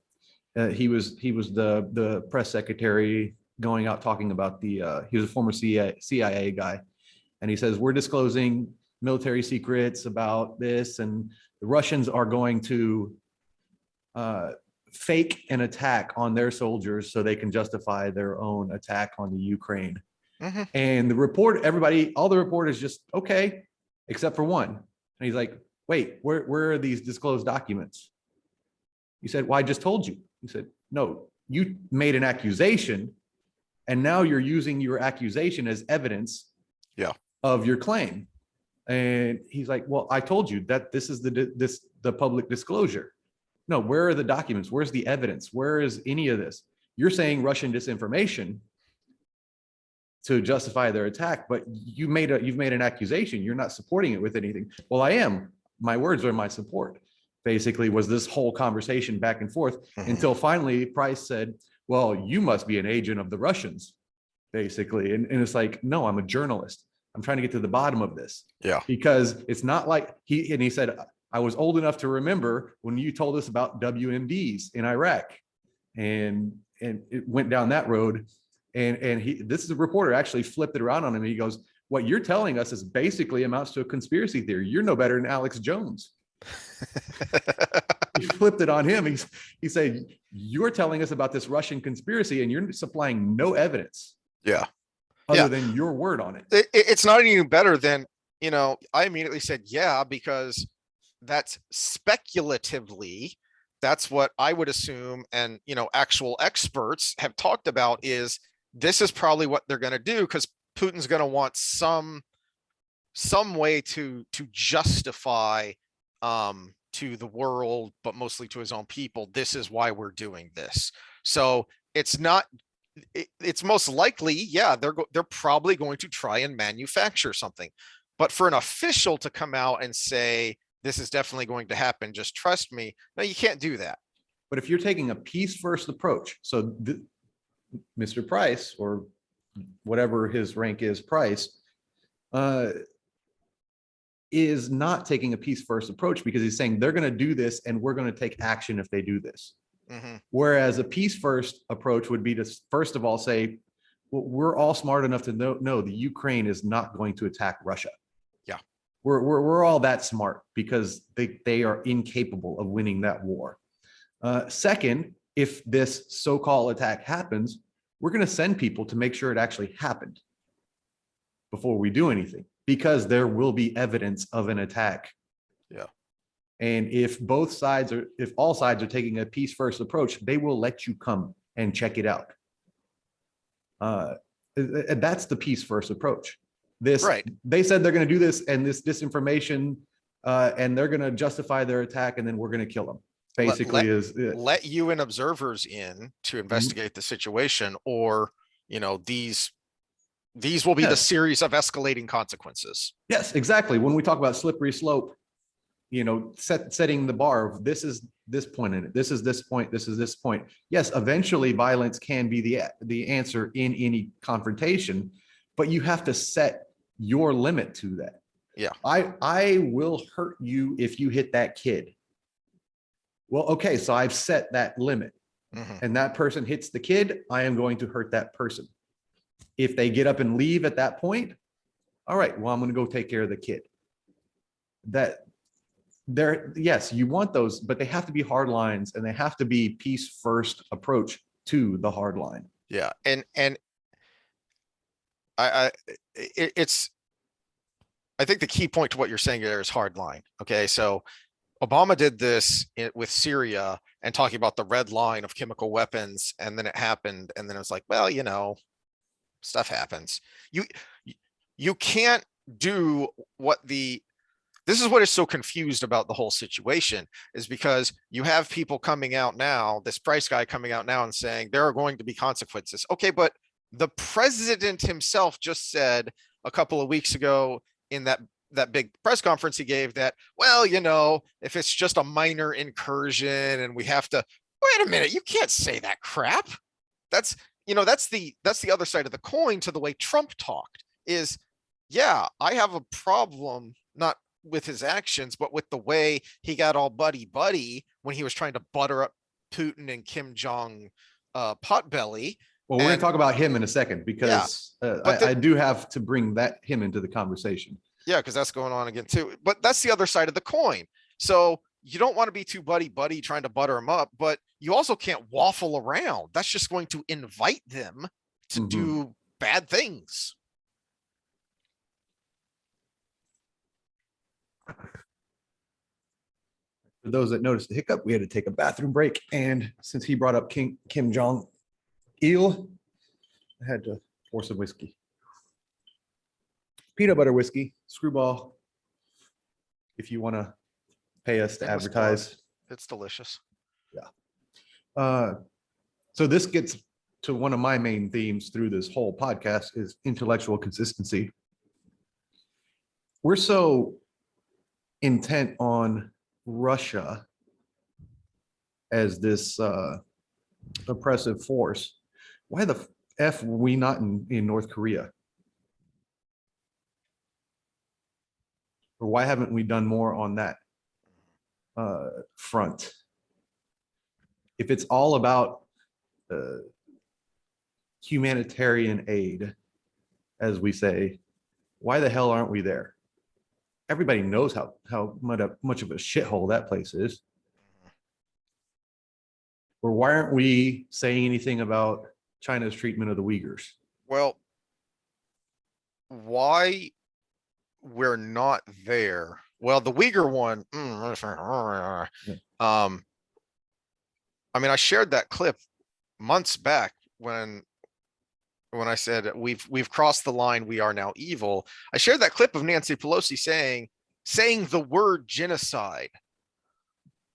He was the press secretary going out talking about he was a former CIA guy, and he says we're disclosing military secrets about this, and the Russians are going to fake an attack on their soldiers so they can justify their own attack on the Ukraine. And all the reporters just okay, except for one. And he's like, wait, where are these disclosed documents? He said, well, I just told you. He said, no, you made an accusation and now you're using your accusation as evidence of your claim. And he's like, well, I told you that this is the public disclosure. No, where are the documents? Where's the evidence? Where is any of this? You're saying Russian disinformation to justify their attack, but you've made an accusation. You're not supporting it with anything. Well, I am. My words are my support. Basically, was this whole conversation back and forth until finally Price said, well, you must be an agent of the Russians, basically. And it's like, no, I'm a journalist. I'm trying to get to the bottom of this. Yeah. Because it's not like he said, I was old enough to remember when you told us about WMDs in Iraq. And it went down that road. And this is a reporter actually flipped it around on him. He goes, what you're telling us is basically amounts to a conspiracy theory. You're no better than Alex Jones. He flipped it on him. He said, you're telling us about this Russian conspiracy and you're supplying no evidence. Other than your word on it. It's not any better than, I immediately said, because that's speculatively, that's what I would assume. And, actual experts have talked about is this is probably what they're going to do because Putin's going to want some way to justify to the world, but mostly to his own people. This is why we're doing this. So it's most likely, they're probably going to try and manufacture something. But for an official to come out and say, this is definitely going to happen, just trust me. No, you can't do that. But if you're taking a peace first approach, so Mr. Price, or whatever his rank is, Price, is not taking a peace first approach because he's saying they're going to do this and we're going to take action if they do this. Whereas a peace first approach would be to first of all say, well, we're all smart enough to know the Ukraine is not going to attack Russia. We're all that smart because they are incapable of winning that war. Second, if this so-called attack happens, we're going to send people to make sure it actually happened before we do anything, because there will be evidence of an attack. And if all sides are taking a peace first approach, they will let you come and check it out. And that's the peace first approach. This, Right. they said they're going to do this and this disinformation, and they're going to justify their attack, and then we're going to kill them. Basically, let UN observers in to investigate the situation, or these will be the series of escalating consequences. Yes, exactly. When we talk about slippery slope, setting the bar of this is this point in it, this is this point, this is this point. Yes, eventually violence can be the answer in any confrontation, but you have to set your limit to that. Yeah. I will hurt you if you hit that kid. Well, okay, so I've set that limit, and that person hits the kid, I am going to hurt that person. If they get up and leave at that point, all right, well, I'm going to go take care of the kid. Yes, you want those, but they have to be hard lines, and they have to be peace first approach to the hard line. Yeah. And I think the key point to what you're saying there is hard line. Okay. So Obama did this with Syria and talking about the red line of chemical weapons. And then it happened. And then it was like, well, stuff happens. You can't do this is what is so confused about the whole situation, is because you have people coming out now, this Price guy coming out now and saying there are going to be consequences. Okay, but the president himself just said a couple of weeks ago in that big press conference he gave that, well, if it's just a minor incursion and we have to, wait a minute, you can't say that crap. That's the other side of the coin to the way Trump talked is, yeah, I have a problem, not with his actions, but with the way he got all buddy when he was trying to butter up Putin and Kim Jong potbelly. Well, we're going to talk about him in a second, because I do have to bring him into the conversation. Yeah, because that's going on again too. But that's the other side of the coin. So you don't want to be too buddy trying to butter him up, but you also can't waffle around. That's just going to invite them to do bad things. For those that noticed the hiccup, we had to take a bathroom break. And since he brought up Kim Jong-il, I had to pour some whiskey. Peanut butter whiskey, Screwball, if you want to pay us to advertise. It's delicious. Yeah. So this gets to one of my main themes through this whole podcast is intellectual consistency. We're so intent on Russia as this oppressive force. Why the F were we not in North Korea? Or why haven't we done more on that front? If it's all about humanitarian aid, as we say, why the hell aren't we there? Everybody knows how much of a shithole that place is. Or why aren't we saying anything about China's treatment of the Uyghurs? Well, why we're not there? Well, the Uyghur one, I shared that clip months back when I said we've crossed the line, we are now evil. I shared that clip of Nancy Pelosi saying the word genocide,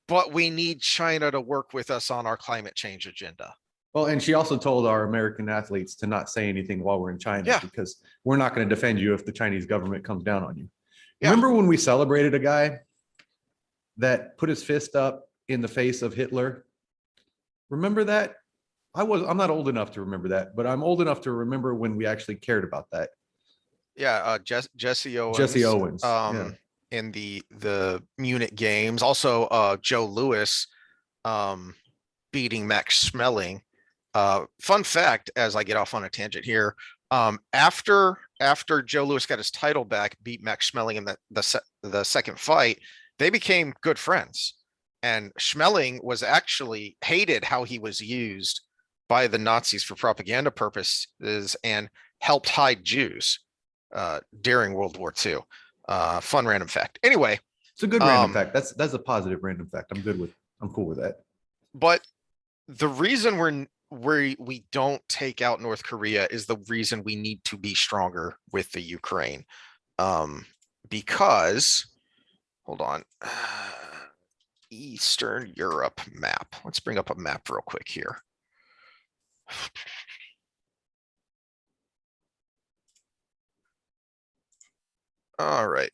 but we need China to work with us on our climate change agenda. Well, and she also told our American athletes to not say anything while we're in China, because we're not going to defend you if the Chinese government comes down on you. Yeah. Remember when we celebrated a guy that put his fist up in the face of Hitler? Remember that? I'm not old enough to remember that, but I'm old enough to remember when we actually cared about that. Yeah, Jesse Owens. Jesse Owens. In the Munich games. Also, Joe Louis beating Max Schmeling. Fun fact, as I get off on a tangent here, after Joe Louis got his title back, beat Max Schmeling in the second fight, they became good friends. And Schmeling was actually hated how he was used by the Nazis for propaganda purposes and helped hide Jews during World War II. Fun random fact. Anyway, it's a good random fact. That's a positive random fact. I'm cool with that. But the reason we don't take out North Korea is the reason we need to be stronger with the Ukraine. Because hold on. Eastern Europe map. Let's bring up a map real quick here. All right.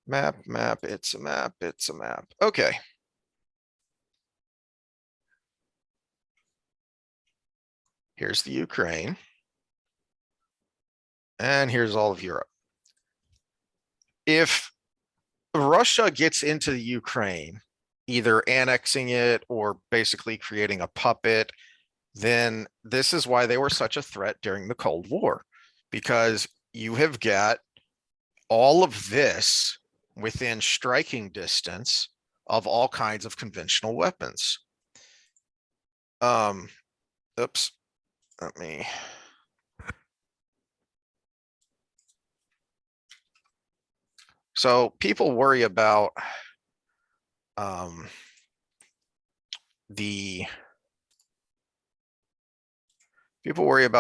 Map, it's a map, it's a map. Okay. Here's the Ukraine. And here's all of Europe. If Russia gets into the Ukraine, either annexing it or basically creating a puppet, then this is why they were such a threat during the Cold War, because you have got all of this within striking distance of all kinds of conventional weapons. Oops, let me. So people worry about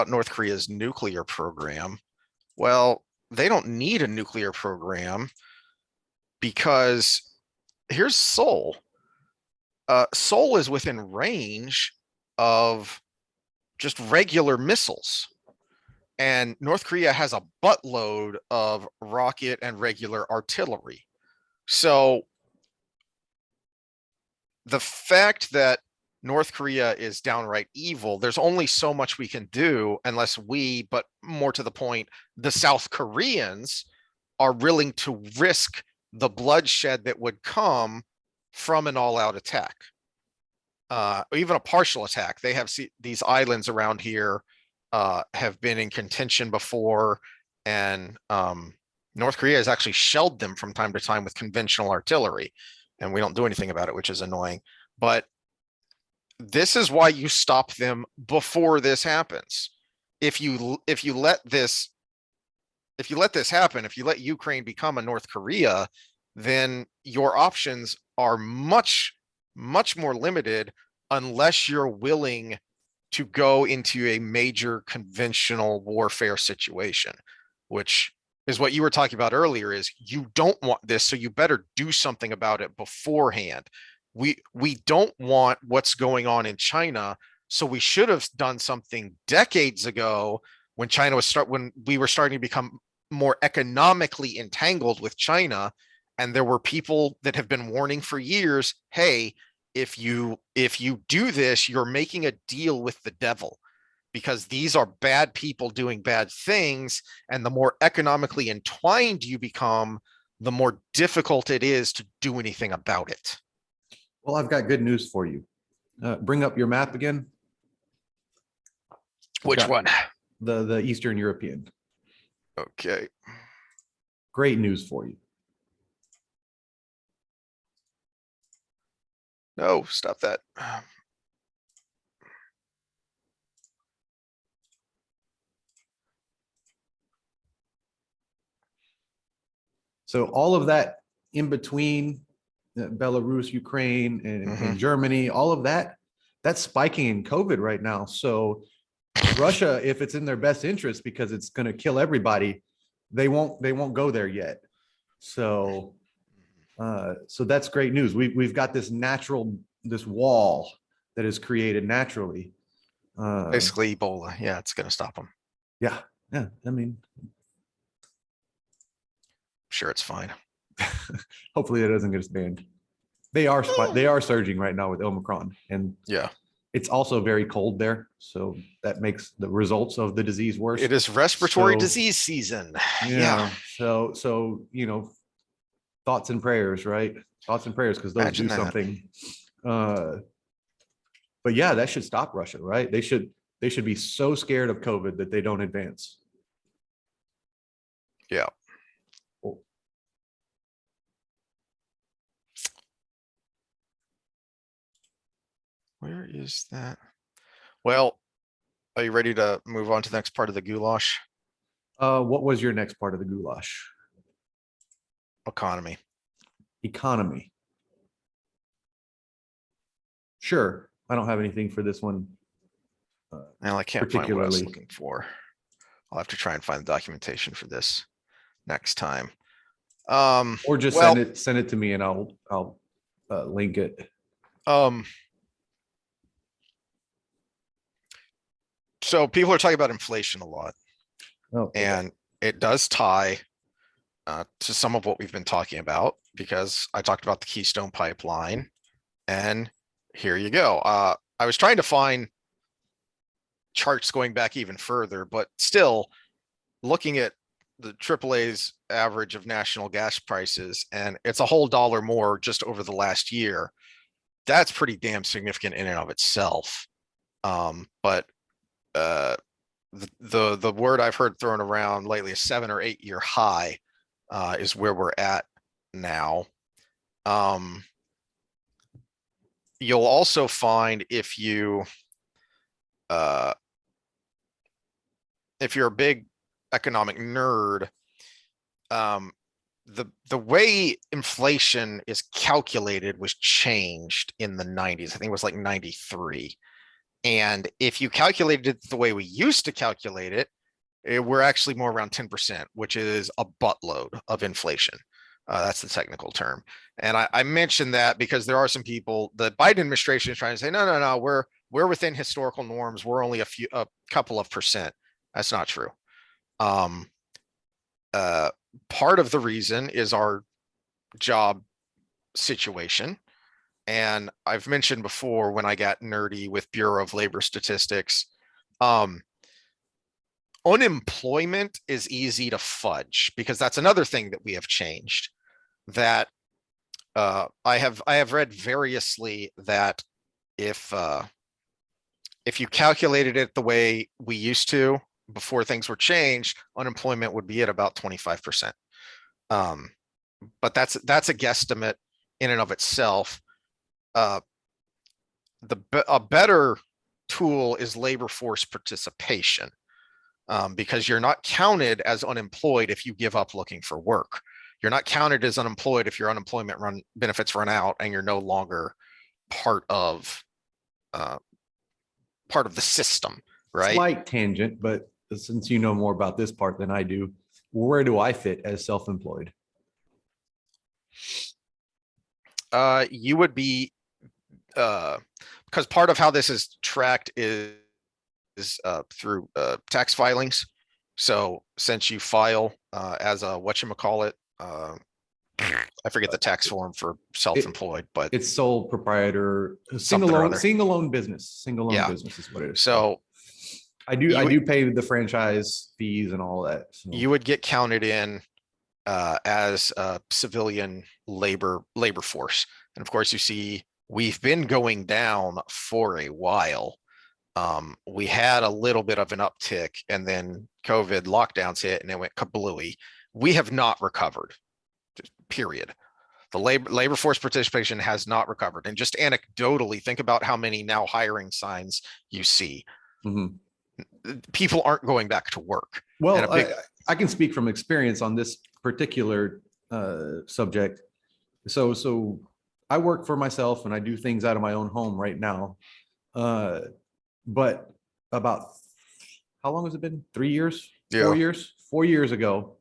North Korea's nuclear program. Well, they don't need a nuclear program because here's Seoul. Seoul is within range of just regular missiles. And North Korea has a buttload of rocket and regular artillery. So the fact that North Korea is downright evil, there's only so much we can do unless we, but more to the point, the South Koreans are willing to risk the bloodshed that would come from an all-out attack. Even a partial attack. They have these islands around here have been in contention before, and North Korea has actually shelled them from time to time with conventional artillery, and we don't do anything about it, which is annoying. But this is why you stop them before this happens. If you let this happen, if you let Ukraine become a North Korea, then your options are much more limited unless you're willing to go into a major conventional warfare situation, which is what you were talking about earlier. Is you don't want this, so you better do something about it beforehand. We don't want what's going on in China, so we should have done something decades ago when when we were starting to become more economically entangled with China, and there were people that have been warning for years, hey, if you do this, you're making a deal with the devil, because these are bad people doing bad things, and the more economically entwined you become, the more difficult it is to do anything about it. Well, I've got good news for you. Bring up your map again. Which one? The Eastern European. Okay. Great news for you. No, stop that. So all of that in between Belarus, Ukraine, and Germany, all of that, that's spiking in COVID right now. So Russia, if it's in their best interest, because it's going to kill everybody, they won't go there yet. So so that's great news. We've got this wall that is created naturally. Basically Ebola. Yeah, it's going to stop them. Yeah. I mean, sure, it's fine. Hopefully it doesn't get us banned. They are surging right now with Omicron, and yeah, it's also very cold there, so that makes the results of the disease worse. It is respiratory disease season. Yeah. So thoughts and prayers, right? Thoughts and prayers, because those Imagine do that. something. But yeah, that should stop Russia, right? They should be so scared of COVID that they don't advance. Yeah. Where is that? Well, are you ready to move on to the next part of the goulash? What was your next part of the goulash? Economy. Economy. Sure. I don't have anything for this one. Well, I can't find what I was Particularly. looking for. I'll have to try and find the documentation for this next time. Or just well, send it to me and I'll link it. So people are talking about inflation a lot, Oh, okay. and it does tie to some of what we've been talking about, because I talked about the Keystone Pipeline, and here you go. I was trying to find charts going back even further, but still looking at the AAA's average of national gas prices, and it's a whole dollar more just over the last year. That's pretty damn significant in and of itself. But the word I've heard thrown around lately, a 7 or 8 year high, is where we're at now. You'll also find if you're a big economic nerd, the way inflation is calculated was changed in the 90s. I think it was like 93. And if you calculated it the way we used to calculate it, we're actually more around 10%, which is a buttload of inflation. That's the technical term. And I mentioned that because there are some people, the Biden administration is trying to say, no, we're within historical norms. We're only a couple of percent. That's not true. Part of the reason is our job situation. And I've mentioned before, when I got nerdy with Bureau of Labor Statistics, unemployment is easy to fudge, because that's another thing that we have changed. That I have read variously that if you calculated it the way we used to before things were changed, unemployment would be at about 25%. But that's a guesstimate in and of itself. A better tool is labor force participation, because you're not counted as unemployed if you give up looking for work. You're not counted as unemployed if your unemployment benefits run out and you're no longer part of the system, right? Slight tangent, but since you know more about this part than I do, where do I fit as self-employed? You would be, because part of how this is tracked is through tax filings. So since you file as a whatchamacallit, I forget the tax form for self-employed, but it's sole proprietor, Something or other. single own business Yeah. business is what it is. so I do pay the franchise fees and all that. So. you would get counted in as a civilian labor force. And of course, you see, we've been going down for a while. We had a little bit of an uptick, and then COVID lockdowns hit and it went kablooey. We have not recovered, period. The labor force participation has not recovered. And just anecdotally, think about how many now hiring signs you see. Mm-hmm. People aren't going back to work. Well, I can speak from experience on this particular subject. So I work for myself and I do things out of my own home right now. But about, how long has it been? 3 years? Yeah. 4 years? 4 years ago,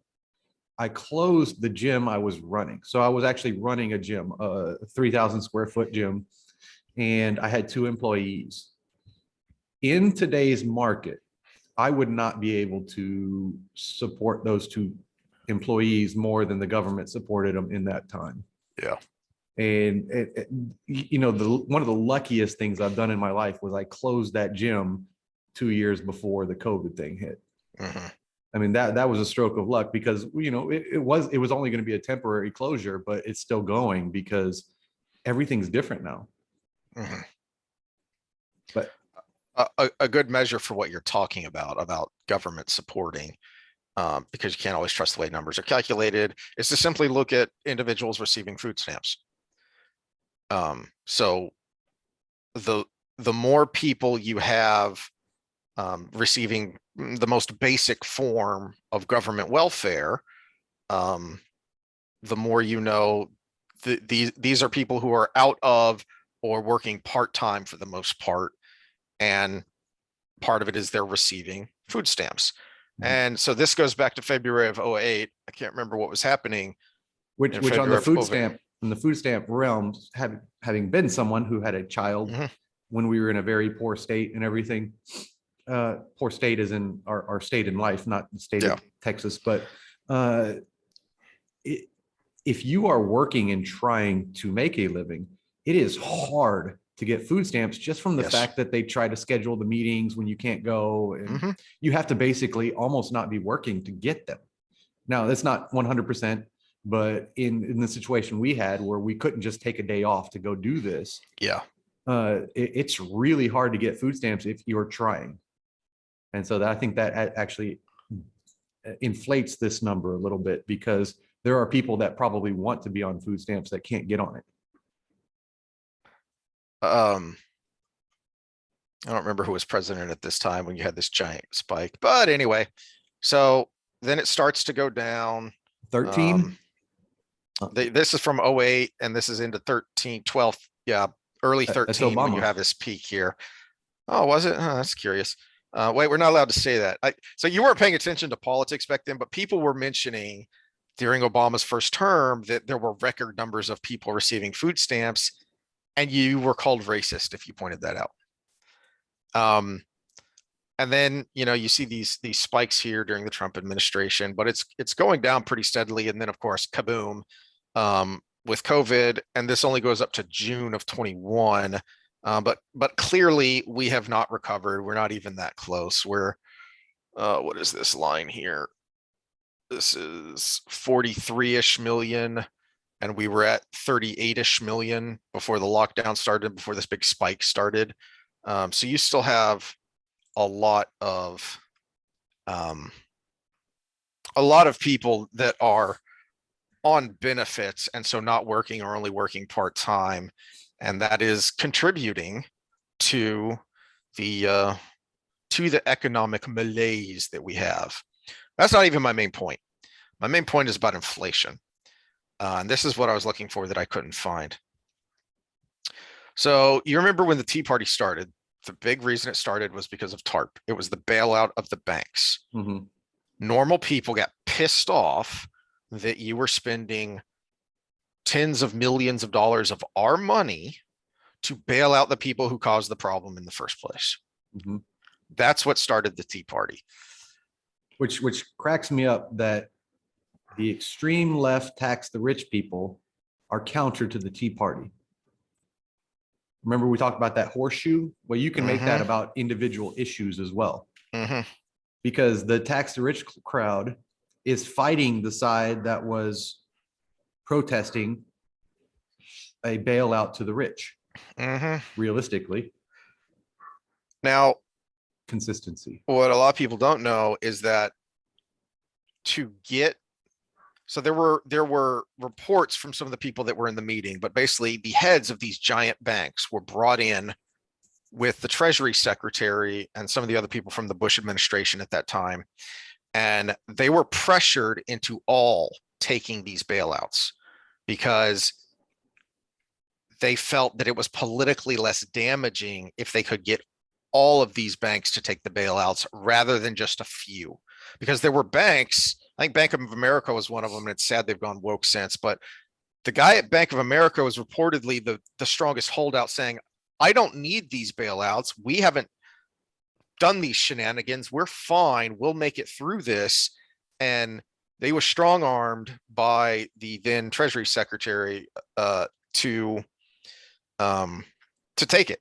I closed the gym I was running. So I was actually running a gym, a 3,000 square foot gym, and I had 2 employees. In today's market, I would not be able to support those 2 employees more than the government supported them in that time. Yeah. And one of the luckiest things I've done in my life was I closed that gym 2 years before the COVID thing hit. Mm-hmm. I mean, that was a stroke of luck, because, it was only going to be a temporary closure, but it's still going because everything's different now. Mm-hmm. But a good measure for what you're talking about government supporting, because you can't always trust the way numbers are calculated, is to simply look at individuals receiving food stamps. So the more people you have receiving the most basic form of government welfare, the more these are people who are out of or working part-time for the most part. And part of it is they're receiving food stamps. Mhm. And so this goes back to February of 08. I can't remember what was happening. Which in on the February of food 08. stamp, in the food stamp realm, having been someone who had a child Mhm. when we were in a very poor state and everything, poor state is in our state in life, not the state Yeah. of Texas, but uh, if you are working and trying to make a living, it is hard to get food stamps just from the Yes. fact that they try to schedule the meetings when you can't go, and Mhm. you have to basically almost not be working to get them. Now, that's not 100%, but in the situation we had where we couldn't just take a day off to go do this, Yeah. it's really hard to get food stamps if you're trying. And so I think that actually inflates this number a little bit, because there are people that probably want to be on food stamps that can't get on it. I don't remember who was president at this time when you had this giant spike, but anyway, so then it starts to go down. 13? This is from 08 and this is into 13, 12. Yeah. Early That's 13 when you Obama. have this peak here. Oh, was it? Oh, that's curious. Wait, we're not allowed to say that. So you weren't paying attention to politics back then, but people were mentioning during Obama's first term that there were record numbers of people receiving food stamps, and you were called racist if you pointed that out. And then you see these spikes here during the Trump administration, but it's going down pretty steadily. And then of course, kaboom, with COVID, and this only goes up to June of 21. But clearly we have not recovered. We're not even that close. We're what is this line here? This is 43-ish million, and we were at 38-ish million before the lockdown started, before this big spike started. So you still have a lot of people that are on benefits and so not working or only working part-time, and that is contributing to the economic malaise that we have. That's not even my main point. My main point is about inflation, and this is what I was looking for that I couldn't find. So you remember when the Tea Party started, the big reason it started was because of TARP. It was the bailout of the banks. Mm-hmm. Normal people got pissed off that you were spending tens of millions of dollars of our money to bail out the people who caused the problem in the first place. Mm-hmm. That's what started the Tea Party. Which cracks me up that the extreme left tax the rich people are counter to the Tea Party. Remember we talked about that horseshoe? Well, you can make that about individual issues as well. Because the tax the rich crowd is fighting the side that was protesting a bailout to the rich. Realistically. Now, consistency. What a lot of people don't know is that so there were reports from some of the people that were in the meeting, but basically the heads of these giant banks were brought in with the Treasury Secretary and some of the other people from the Bush administration at that time. And they were pressured into all taking these bailouts because they felt that it was politically less damaging if they could get all of these banks to take the bailouts rather than just a few. Because there were banks, I think Bank of America was one of them, and it's sad they've gone woke since, but the guy at Bank of America was reportedly the strongest holdout, saying, I don't need these bailouts. We haven't done these shenanigans. We're fine. We'll make it through this. And they were strong armed by the then Treasury Secretary to take it.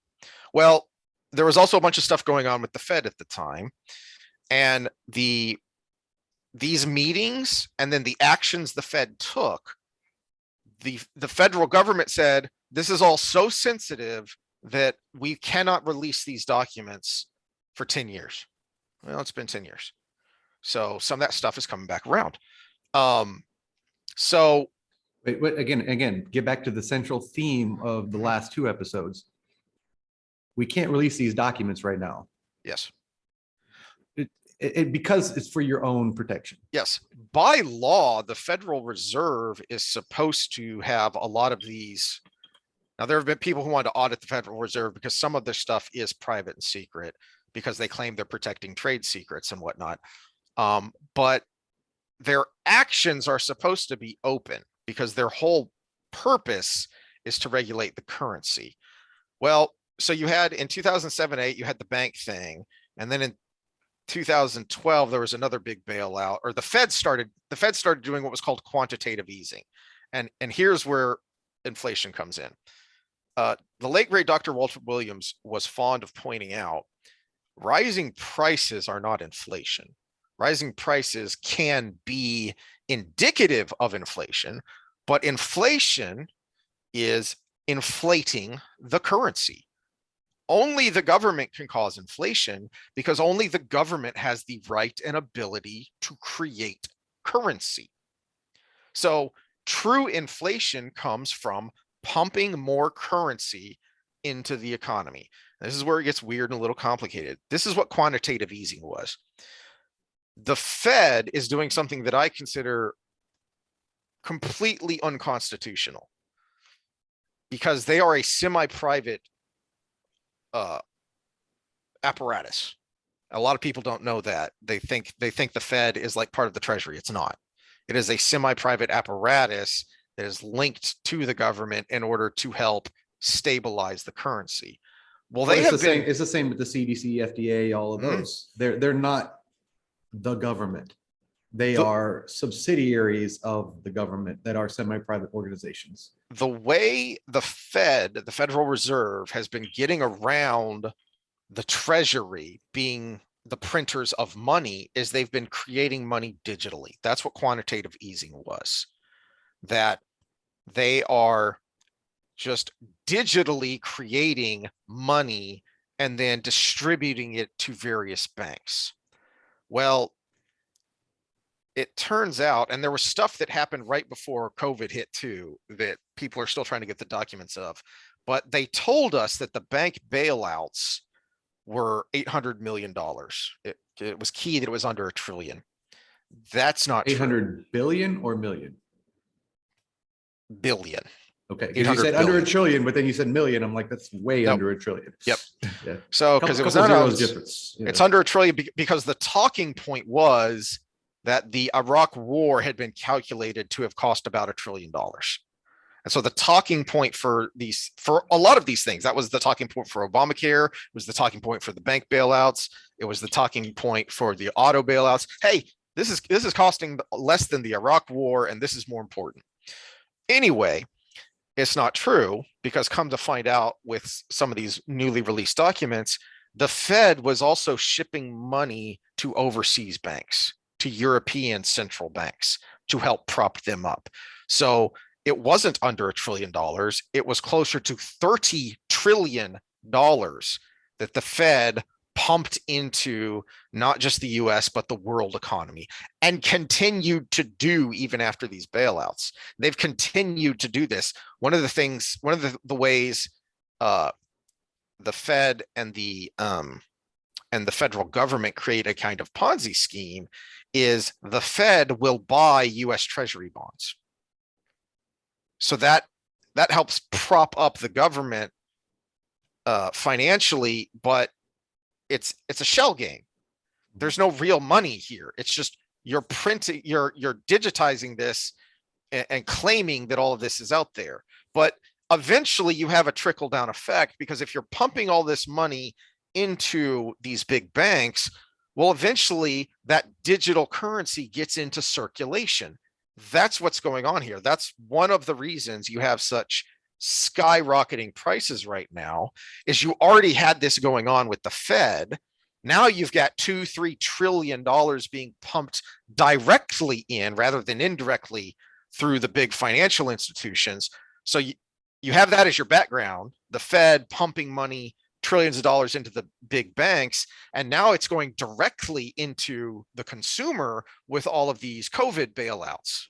Well, there was also a bunch of stuff going on with the Fed at the time, and these meetings and then the actions the Fed took, the federal government said, this is all so sensitive that we cannot release these documents for 10 years. Well, it's been 10 years. So some of that stuff is coming back around. So wait, again, get back to the central theme of the last two episodes. We can't release these documents right now. Yes. Because it's for your own protection. Yes. By law, the Federal Reserve is supposed to have a lot of these Now, there have been people who want to audit the Federal Reserve because some of their stuff is private and secret because they claim they're protecting trade secrets and whatnot. But their actions are supposed to be open because their whole purpose is to regulate the currency. Well, so you had in 2007-8, you had the bank thing. And then in 2012, there was another big bailout, or the Fed started doing what was called quantitative easing. And here's where inflation comes in. The late great Dr. Walter Williams was fond of pointing out, rising prices are not inflation. Rising prices can be indicative of inflation, but inflation is inflating the currency. Only the government can cause inflation because only the government has the right and ability to create currency. So true inflation comes from pumping more currency into the economy. This is where it gets weird and a little complicated. This is what quantitative easing was. The Fed is doing something that I consider completely unconstitutional because they are a semi-private apparatus. A lot of people don't know that. They think the Fed is like part of the Treasury. It's not. It is a semi-private apparatus that is linked to the government in order to help stabilize the currency. Well, they have been. It's the same with the CDC, FDA, all of those. They're not the government. They are subsidiaries of the government that are semi-private organizations. The way the Fed, the Federal Reserve, has been getting around the Treasury being the printers of money is they've been creating money digitally. That's what quantitative easing was. That they are just digitally creating money and then distributing it to various banks. Well, it turns out, and there was stuff that happened right before COVID hit too, that people are still trying to get the documents of, but they told us that the bank bailouts were $800 million. It was key that it was under $1 trillion. That's not 800 billion or million? Billion. Okay, you said under $1 trillion, but then you said million. I'm like, that's way under $1 trillion. Yep. Yeah. So because it was difference. It's under $1 trillion because the talking point was that the Iraq war had been calculated to have cost about $1 trillion. And so the talking point for a lot of these things, that was the talking point for Obamacare, it was the talking point for the bank bailouts, it was the talking point for the auto bailouts. Hey, this is costing less than the Iraq war, and this is more important. Anyway, it's not true because come to find out with some of these newly released documents, the Fed was also shipping money to overseas banks, to European central banks to help prop them up. So it wasn't under $1 trillion. It was closer to $30 trillion that the Fed pumped into not just the US, but the world economy and continued to do even after these bailouts. They've continued to do this. One of the ways the Fed and the federal government create a kind of Ponzi scheme is the Fed will buy US Treasury bonds. So that helps prop up the government financially, but it's a shell game. There's no real money here. It's just you're digitizing this and claiming that all of this is out there. But eventually you have a trickle down effect because if you're pumping all this money into these big banks, well, eventually that digital currency gets into circulation. That's what's going on here. That's one of the reasons you have such skyrocketing prices right now is you already had this going on with the Fed. Now you've got $2-3 trillion being pumped directly in rather than indirectly through the big financial institutions. So you have that as your background, the Fed pumping money, trillions of dollars into the big banks, and now it's going directly into the consumer with all of these COVID bailouts.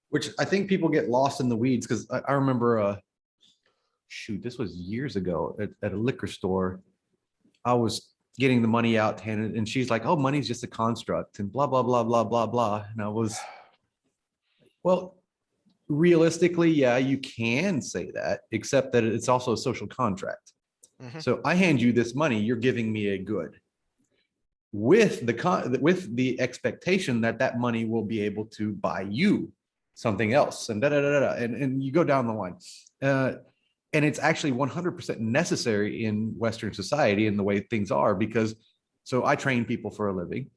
Which I think people get lost in the weeds because I remember, this was years ago at a liquor store. I was getting the money out and she's like, oh, money's just a construct and blah, blah, blah, blah, blah, blah. And I was, well, realistically, yeah, you can say that, except that it's also a social contract. So I hand you this money, you're giving me a good with the expectation that that money will be able to buy you something else, and and you go down the line. And it's actually 100% necessary in Western society in the way things are, because so I train people for a living,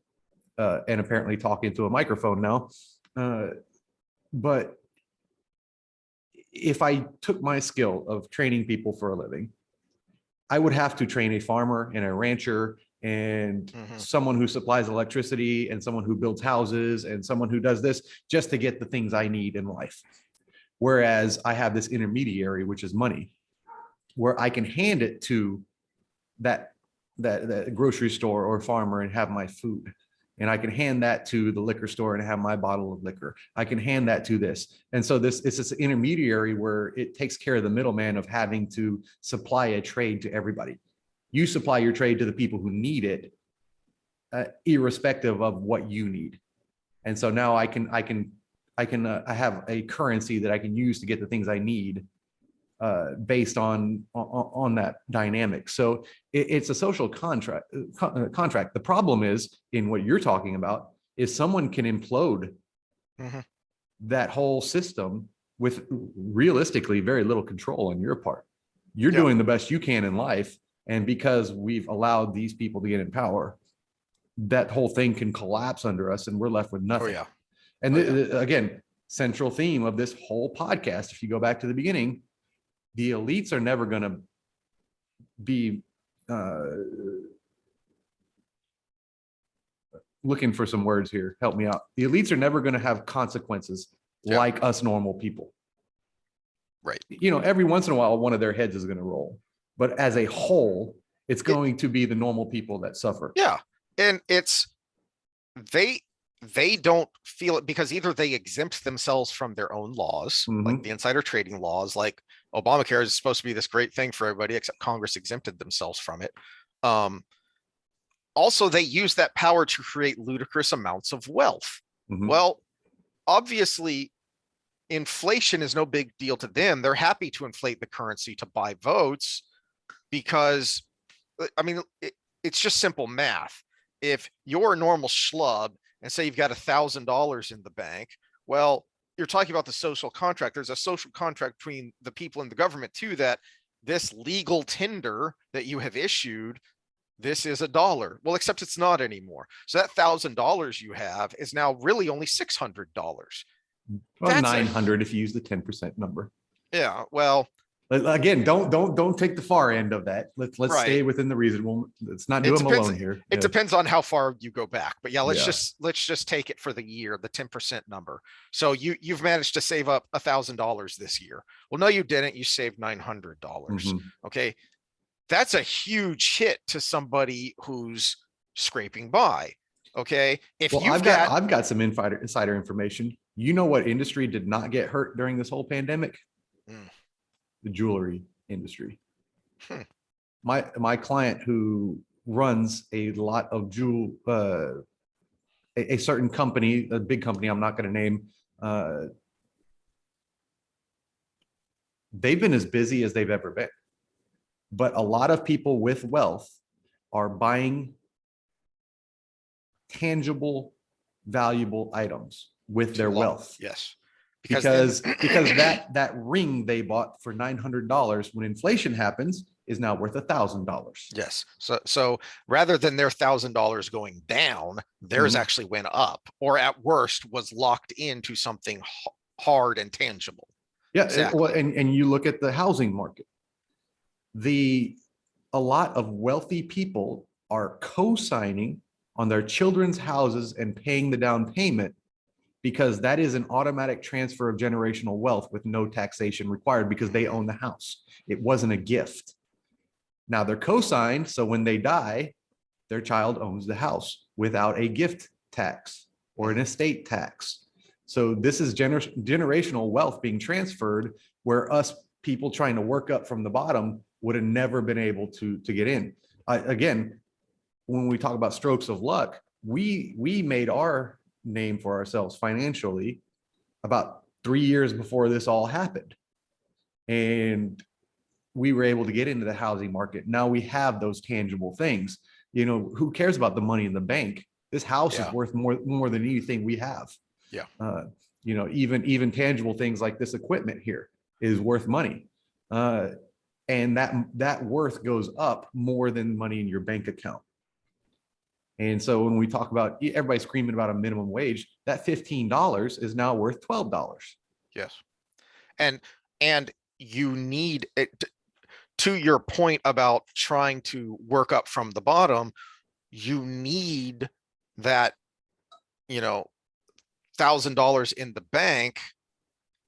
and apparently talk into a microphone now. But if I took my skill of training people for a living, I would have to train a farmer and a rancher and someone who supplies electricity and someone who builds houses and someone who does this just to get the things I need in life. Whereas I have this intermediary, which is money, where I can hand it to that grocery store or farmer and have my food. And I can hand that to the liquor store and have my bottle of liquor. I can hand that to this. And so it's this intermediary where it takes care of the middleman of having to supply a trade to everybody. You supply your trade to the people who need it, irrespective of what you need. And so now I have a currency that I can use to get the things I need, based on that dynamic. So it's a social contract. The problem is in what you're talking about is someone can implode that whole system with realistically very little control on your part. You're doing the best you can in life. And because we've allowed these people to get in power, that whole thing can collapse under us and we're left with nothing. And again, central theme of this whole podcast, if you go back to the beginning, the elites are never going to be looking for some words here. Help me out. The elites are never going to have consequences like us normal people. Right. You know, every once in a while, one of their heads is going to roll. But as a whole, it's going to be the normal people that suffer. Yeah. And it's they don't feel it because either they exempt themselves from their own laws, like the insider trading laws, like Obamacare is supposed to be this great thing for everybody, except Congress exempted themselves from it. Also, they use that power to create ludicrous amounts of wealth. Well, obviously, inflation is no big deal to them. They're happy to inflate the currency to buy votes because, I mean, it's just simple math. If you're a normal schlub and say you've got $1,000 in the bank, well, you're talking about the social contract. There's a social contract between the people and the government too, that this legal tender that you have issued, this is $1. Well, except it's not anymore. So that $1,000 you have is now really only $600. Well, 900 if you use the 10% number. Yeah, well, again, don't take the far end of that. Let's stay within the reasonable. Let's not do them alone here. It depends on how far you go back, but let's just take it for the year, the 10% number. So you've managed to save up $1,000 this year. Well, no, you didn't. You saved $900. Okay, that's a huge hit to somebody who's scraping by. Okay, I've got some insider information. You know what industry did not get hurt during this whole pandemic? The jewelry industry. My client who runs a lot of a certain company, a big company I'm not going to name, they've been as busy as they've ever been. But a lot of people with wealth are buying tangible, valuable items with their wealth. Yes. Because that ring they bought for $900 when inflation happens is now worth $1,000. Yes. So rather than their $1,000 going down, theirs actually went up, or at worst was locked into something hard and tangible. Yeah. Exactly. And you look at the housing market. A lot of wealthy people are co-signing on their children's houses and paying the down payment, because that is an automatic transfer of generational wealth with no taxation required because they own the house. It wasn't a gift. Now they're co-signed, so when they die, their child owns the house without a gift tax or an estate tax. So this is generational wealth being transferred, where us people trying to work up from the bottom would have never been able to get in. Again, when we talk about strokes of luck, we made our name for ourselves financially about 3 years before this all happened. And we were able to get into the housing market. Now we have those tangible things. You know, who cares about the money in the bank? This house is worth more than anything we have. Yeah. You know, even tangible things like this equipment here is worth money. And that worth goes up more than money in your bank account. And so when we talk about everybody screaming about a minimum wage, that $15 is now worth $12. Yes. And you need it, to your point about trying to work up from the bottom, you need that, you know, $1,000 in the bank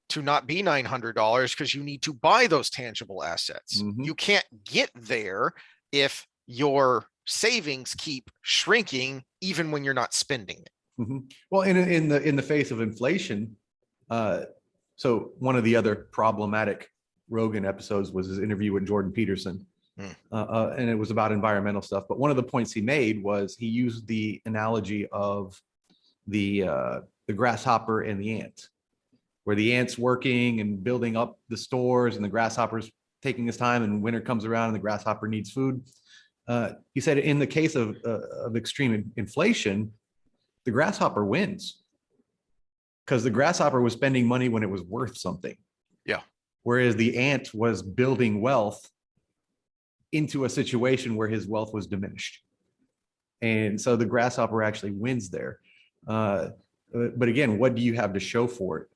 to not be $900 because you need to buy those tangible assets. Mhm. You can't get there if your savings keep shrinking, even when you're not spending it. Mhm. Well, in the face of inflation, so one of the other problematic Rogan episodes was his interview with Jordan Peterson, and it was about environmental stuff. But one of the points he made was he used the analogy of the grasshopper and the ant, where the ant's working and building up the stores, and the grasshopper's taking his time, and winter comes around and the grasshopper needs food. He said in the case of extreme inflation, the grasshopper wins because the grasshopper was spending money when it was worth something. Yeah. Whereas the ant was building wealth into a situation where his wealth was diminished. And so the grasshopper actually wins there. But again, what do you have to show for it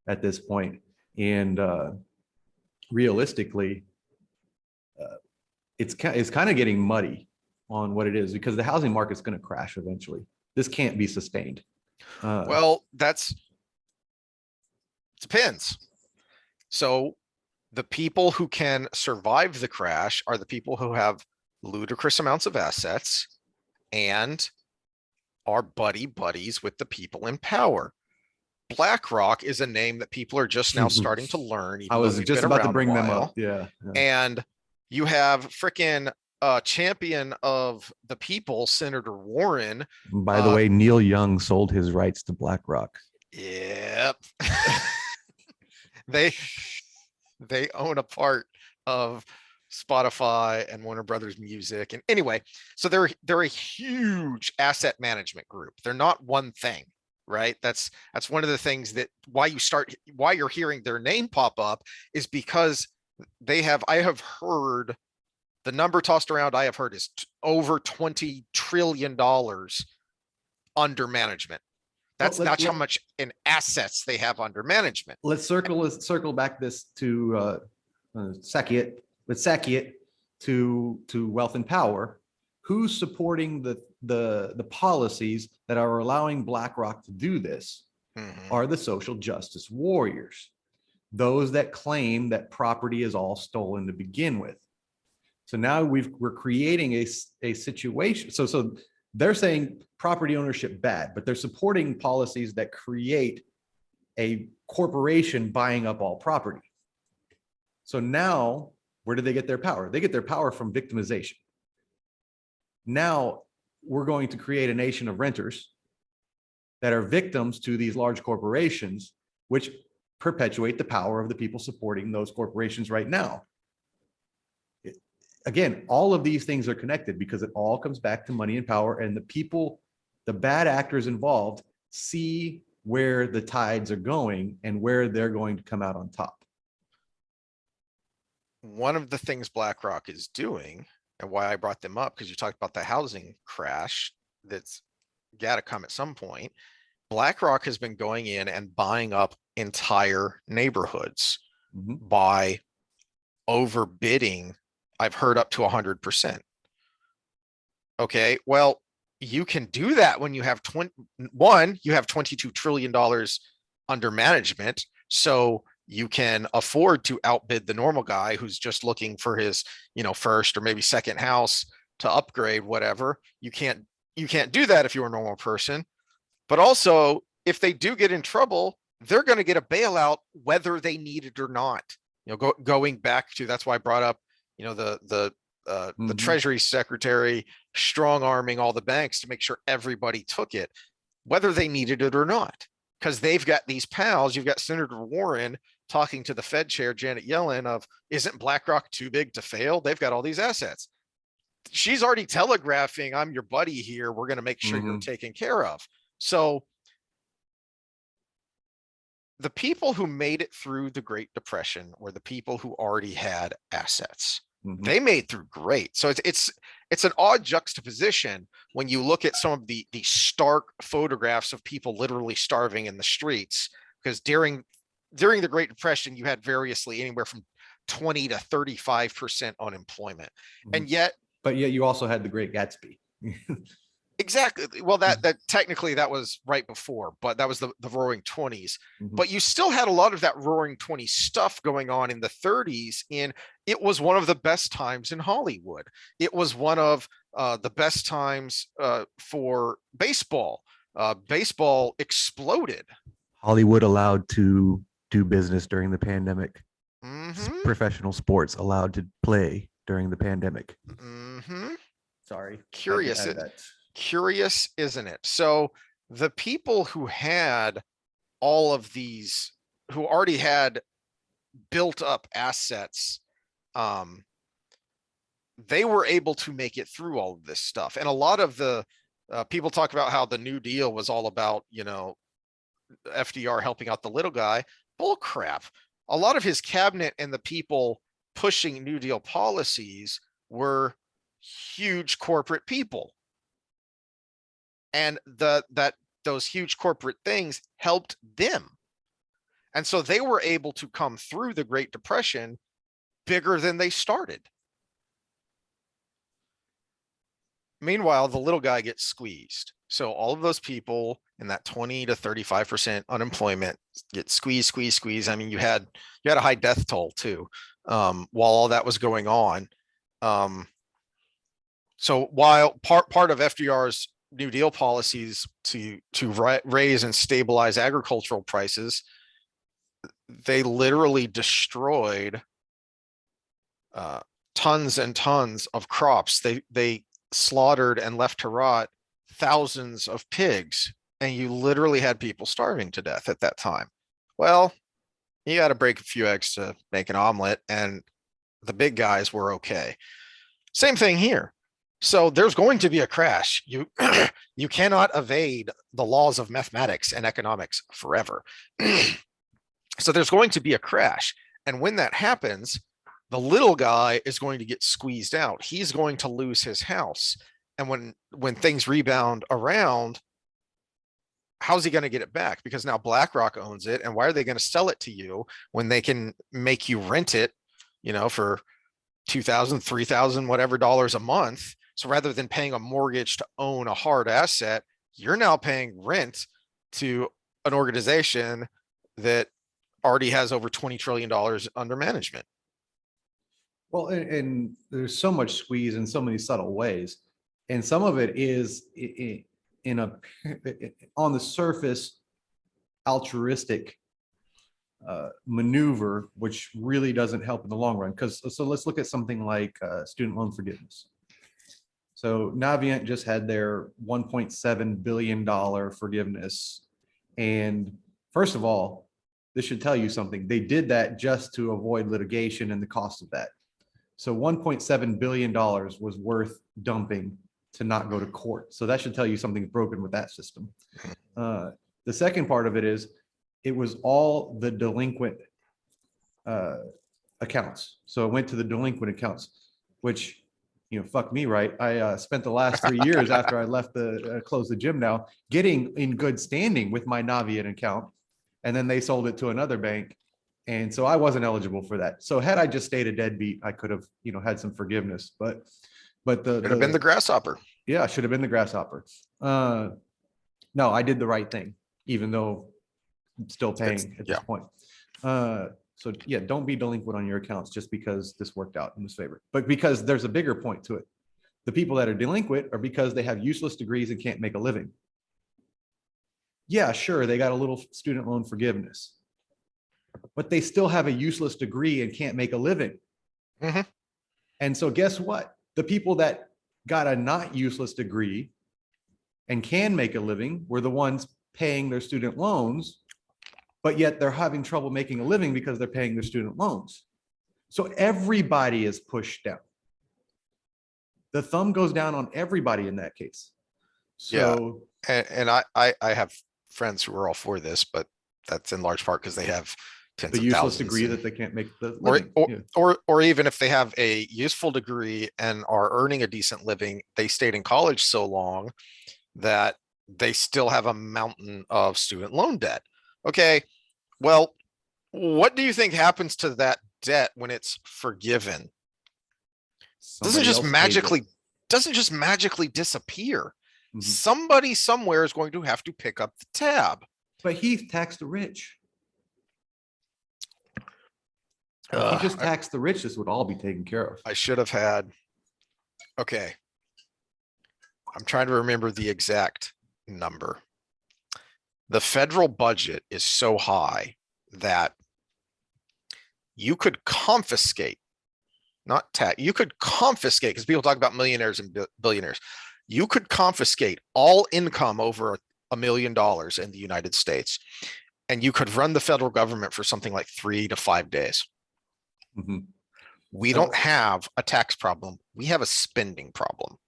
at this point? And realistically, it's kind of getting muddy on what it is, because the housing market's going to crash eventually. This can't be sustained. Well, depends. So the people who can survive the crash are the people who have ludicrous amounts of assets and are buddies with the people in power. BlackRock is a name that people are just now starting to learn. I was just about to bring them up. Yeah. And you have freaking champion of the people, Senator Warren. By the way, Neil Young sold his rights to BlackRock. Yep. They own a part of Spotify and Warner Brothers Music. And anyway, so they're a huge asset management group. They're not one thing, right? That's one of the things that why you're hearing their name pop up is because I have heard the number tossed around I have heard is over $20 trillion under management. That's how much in assets they have under management. Let's circle back this to Sakiet to wealth and power. Who's supporting the policies that are allowing BlackRock to do this? Are the social justice warriors, those that claim that property is all stolen to begin with. So now we're creating a situation. So they're saying property ownership bad, but they're supporting policies that create a corporation buying up all property. So now, where do they get their power? They get their power from victimization. Now we're going to create a nation of renters that are victims to these large corporations, which perpetuate the power of the people supporting those corporations right now. Again, all of these things are connected because it all comes back to money and power, and the people, the bad actors involved, see where the tides are going and where they're going to come out on top. One of the things BlackRock is doing, and why I brought them up, because you talked about the housing crash that's got to come at some point. BlackRock has been going in and buying up entire neighborhoods by overbidding. I've heard up to 100%. Okay, well, you can do that when you have $22 trillion under management. So you can afford to outbid the normal guy who's just looking for his, first or maybe second house to upgrade, whatever. You can't do that if you're a normal person. But also, if they do get in trouble, they're going to get a bailout whether they need it or not. Going back to, that's why I brought up, the Treasury Secretary strong arming all the banks to make sure everybody took it, whether they needed it or not, because they've got these pals. You've got Senator Warren talking to the Fed chair, Janet Yellen, of, isn't BlackRock too big to fail? They've got all these assets. She's already telegraphing, I'm your buddy here. We're going to make sure you're taken care of. So the people who made it through the Great Depression were the people who already had assets. They made through great. So it's an odd juxtaposition when you look at some of the stark photographs of people literally starving in the streets, because during the Great Depression, you had variously anywhere from 20 to 35% unemployment. And yet, but yet you also had the Great Gatsby. Exactly. Well, that technically that was right before, but that was the roaring 20s. But you still had a lot of that roaring 20s stuff going on in the 30s. And it was one of the best times in Hollywood. It was one of the best times for baseball. Baseball exploded. Hollywood allowed to do business during the pandemic. Professional sports allowed to play during the pandemic. Sorry. Curious, isn't it? So the people who had all of these, who already had built up assets, they were able to make it through all of this stuff. And a lot of the people talk about how the New Deal was all about, FDR helping out the little guy. Bull crap. A lot of his cabinet and the people pushing New Deal policies were huge corporate people. And those huge corporate things helped them. And so they were able to come through the Great Depression bigger than they started. Meanwhile, the little guy gets squeezed. So all of those people in that 20 to 35% unemployment get squeezed. I mean, you had a high death toll too, while all that was going on. So while part of FDR's New Deal policies to raise and stabilize agricultural prices, they literally destroyed tons and tons of crops. They slaughtered and left to rot thousands of pigs, and you literally had people starving to death at that time. Well, you got to break a few eggs to make an omelet, and the big guys were okay. Same thing here. So there's going to be a crash. You cannot evade the laws of mathematics and economics forever. So there's going to be a crash. And when that happens, the little guy is going to get squeezed out. He's going to lose his house. And when things rebound around, how's he going to get it back? Because now BlackRock owns it. And why are they going to sell it to you when they can make you rent it, for $2,000, $3,000, whatever dollars a month? So rather than paying a mortgage to own a hard asset, you're now paying rent to an organization that already has over $20 trillion under management. Well, and there's so much squeeze in so many subtle ways. And some of it is on the surface, altruistic maneuver, which really doesn't help in the long run. So let's look at something like student loan forgiveness. So Navient just had their $1.7 billion forgiveness. And first of all, this should tell you something. They did that just to avoid litigation and the cost of that. So $1.7 billion was worth dumping to not go to court. So that should tell you something's broken with that system. The second part of it is, it was all the delinquent accounts. So it went to the delinquent accounts, which, fuck me, right? I spent the last 3 years after I left closed the gym now, getting in good standing with my Navient account. And then they sold it to another bank. And so I wasn't eligible for that. So had I just stayed a deadbeat, I could have, had some forgiveness, but Could have been the grasshopper. Yeah, should have been the grasshopper. No, I did the right thing, even though I'm still paying at this point. So yeah, don't be delinquent on your accounts just because this worked out in his favor, but because there's a bigger point to it. The people that are delinquent are because they have useless degrees and can't make a living. Yeah, sure, they got a little student loan forgiveness, but they still have a useless degree and can't make a living. And so guess what? The people that got a not useless degree and can make a living were the ones paying their student loans, but yet they're having trouble making a living because they're paying their student loans. So everybody is pushed down. The thumb goes down on everybody in that case. So And I have friends who are all for this, but that's in large part because they have tens the of useless thousands. degree and- that they can't make the or, living. or, Yeah. or even if they have a useful degree and are earning a decent living, they stayed in college so long that they still have a mountain of student loan debt. Okay, well, what do you think happens to that debt when it's forgiven? Somebody else pays it. Doesn't just magically disappear. Mhm. Somebody somewhere is going to have to pick up the tab. But Heath taxed the rich. If he just taxed the rich, this would all be taken care of. I should have had. Okay. I'm trying to remember the exact number. The federal budget is so high that you could confiscate, not tax, you could confiscate, because people talk about millionaires and billionaires. You could confiscate all income over $1 million in the United States, and you could run the federal government for something like 3 to 5 days. Mhm. We don't have a tax problem. We have a spending problem.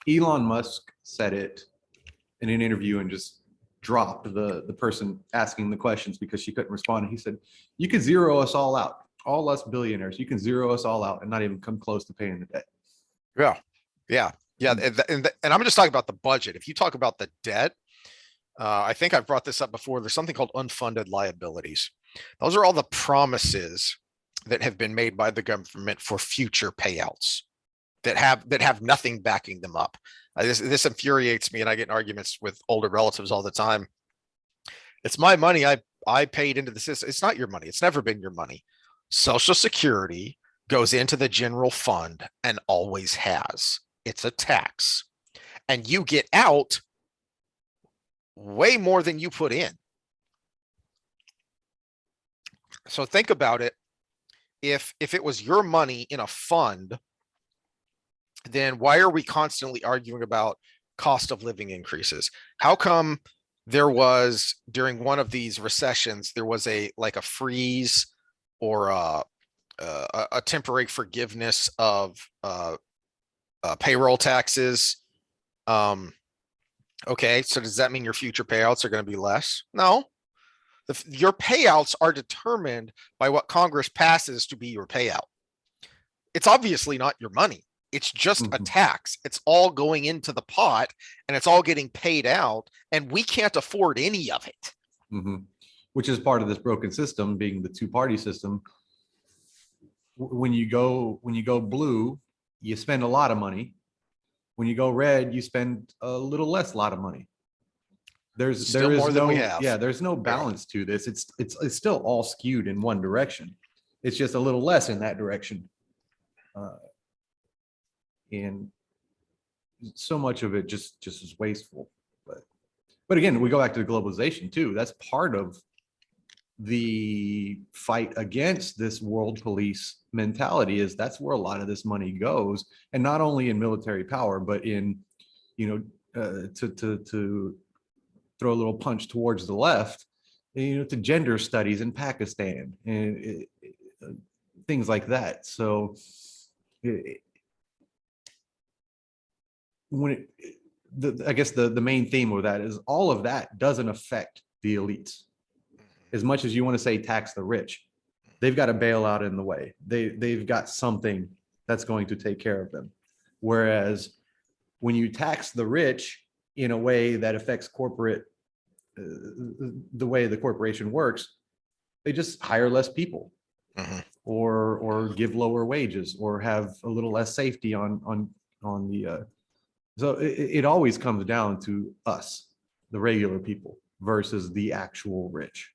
Elon Musk said it in an interview and just dropped the person asking the questions because she couldn't respond. And he said, you could zero us all out, all us billionaires. You can zero us all out and not even come close to paying the debt. Yeah. Yeah. Yeah. And I'm just talking about the budget. If you talk about the debt, I think I've brought this up before. There's something called unfunded liabilities. Those are all the promises that have been made by the government for future payouts that have nothing backing them up. This infuriates me, and I get in arguments with older relatives all the time. It's my money. I paid into the system. It's not your money. It's never been your money. Social Security goes into the general fund and always has. It's a tax, and you get out way more than you put in. So think about it. If it was your money in a fund, then why are we constantly arguing about cost of living increases? How come there was, during one of these recessions, there was a freeze or a temporary forgiveness of payroll taxes? Okay, so does that mean your future payouts are going to be less? No. Your payouts are determined by what Congress passes to be your payout. It's obviously not your money. It's just a tax. It's all going into the pot and it's all getting paid out, and we can't afford any of it. Which is part of this broken system, being the two-party system. When you go blue, you spend a lot of money. When you go red, you spend a little less lot of money. There's more than we have. Yeah, there's no balance to this. It's still all skewed in one direction. It's just a little less in that direction. And so much of it just is wasteful. But again, we go back to the globalization too. That's part of the fight against this world police mentality. Is that's where a lot of this money goes, and not only in military power, but in, to throw a little punch towards the left, to gender studies in Pakistan and things like that. So I guess the main theme of that is all of that doesn't affect the elites. As much as you want to say tax the rich, they've got a bailout in the way. They've got something that's going to take care of them. Whereas when you tax the rich in a way that affects corporate, the way the corporation works, they just hire less people, or give lower wages, or have a little less safety on the. So it always comes down to us, the regular people, versus the actual rich.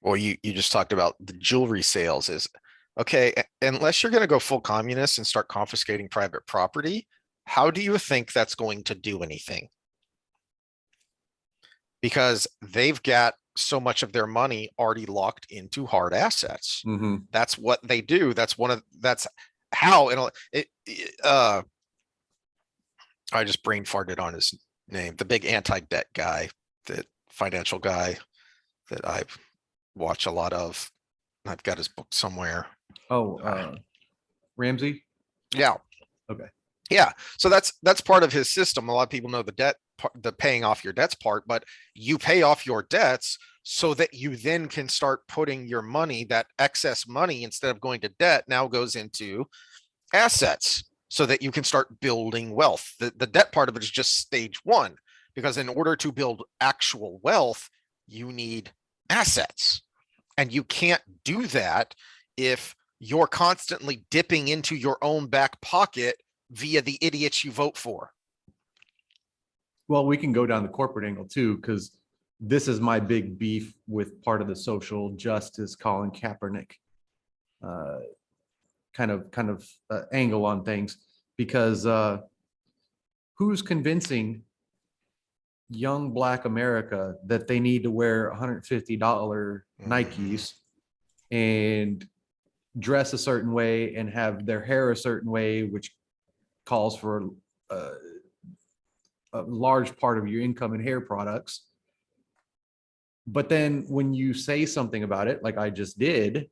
Well, you just talked about the jewelry sales. Is okay, unless you're going to go full communist and start confiscating private property, how do you think that's going to do anything? Because they've got so much of their money already locked into hard assets. That's what they do. That's how I just brain farted on his name? The big anti-debt guy, the financial guy that I watch a lot of. I've got his book somewhere. Oh, Ramsey. Yeah. Okay. Yeah. So that's part of his system. A lot of people know the debt, the paying off your debts part, but you pay off your debts so that you then can start putting your money, that excess money, instead of going to debt, now goes into assets so that you can start building wealth. The debt part of it is just stage one, because in order to build actual wealth, you need assets. And you can't do that if you're constantly dipping into your own back pocket via the idiots you vote for. Well, we can go down the corporate angle too, because this is my big beef with part of the social justice Colin Kaepernick kind of angle on things, because who's convincing young Black America that they need to wear $150 Nikes and dress a certain way and have their hair a certain way, which calls for a large part of your income in hair products. But then when you say something about it, like I just did,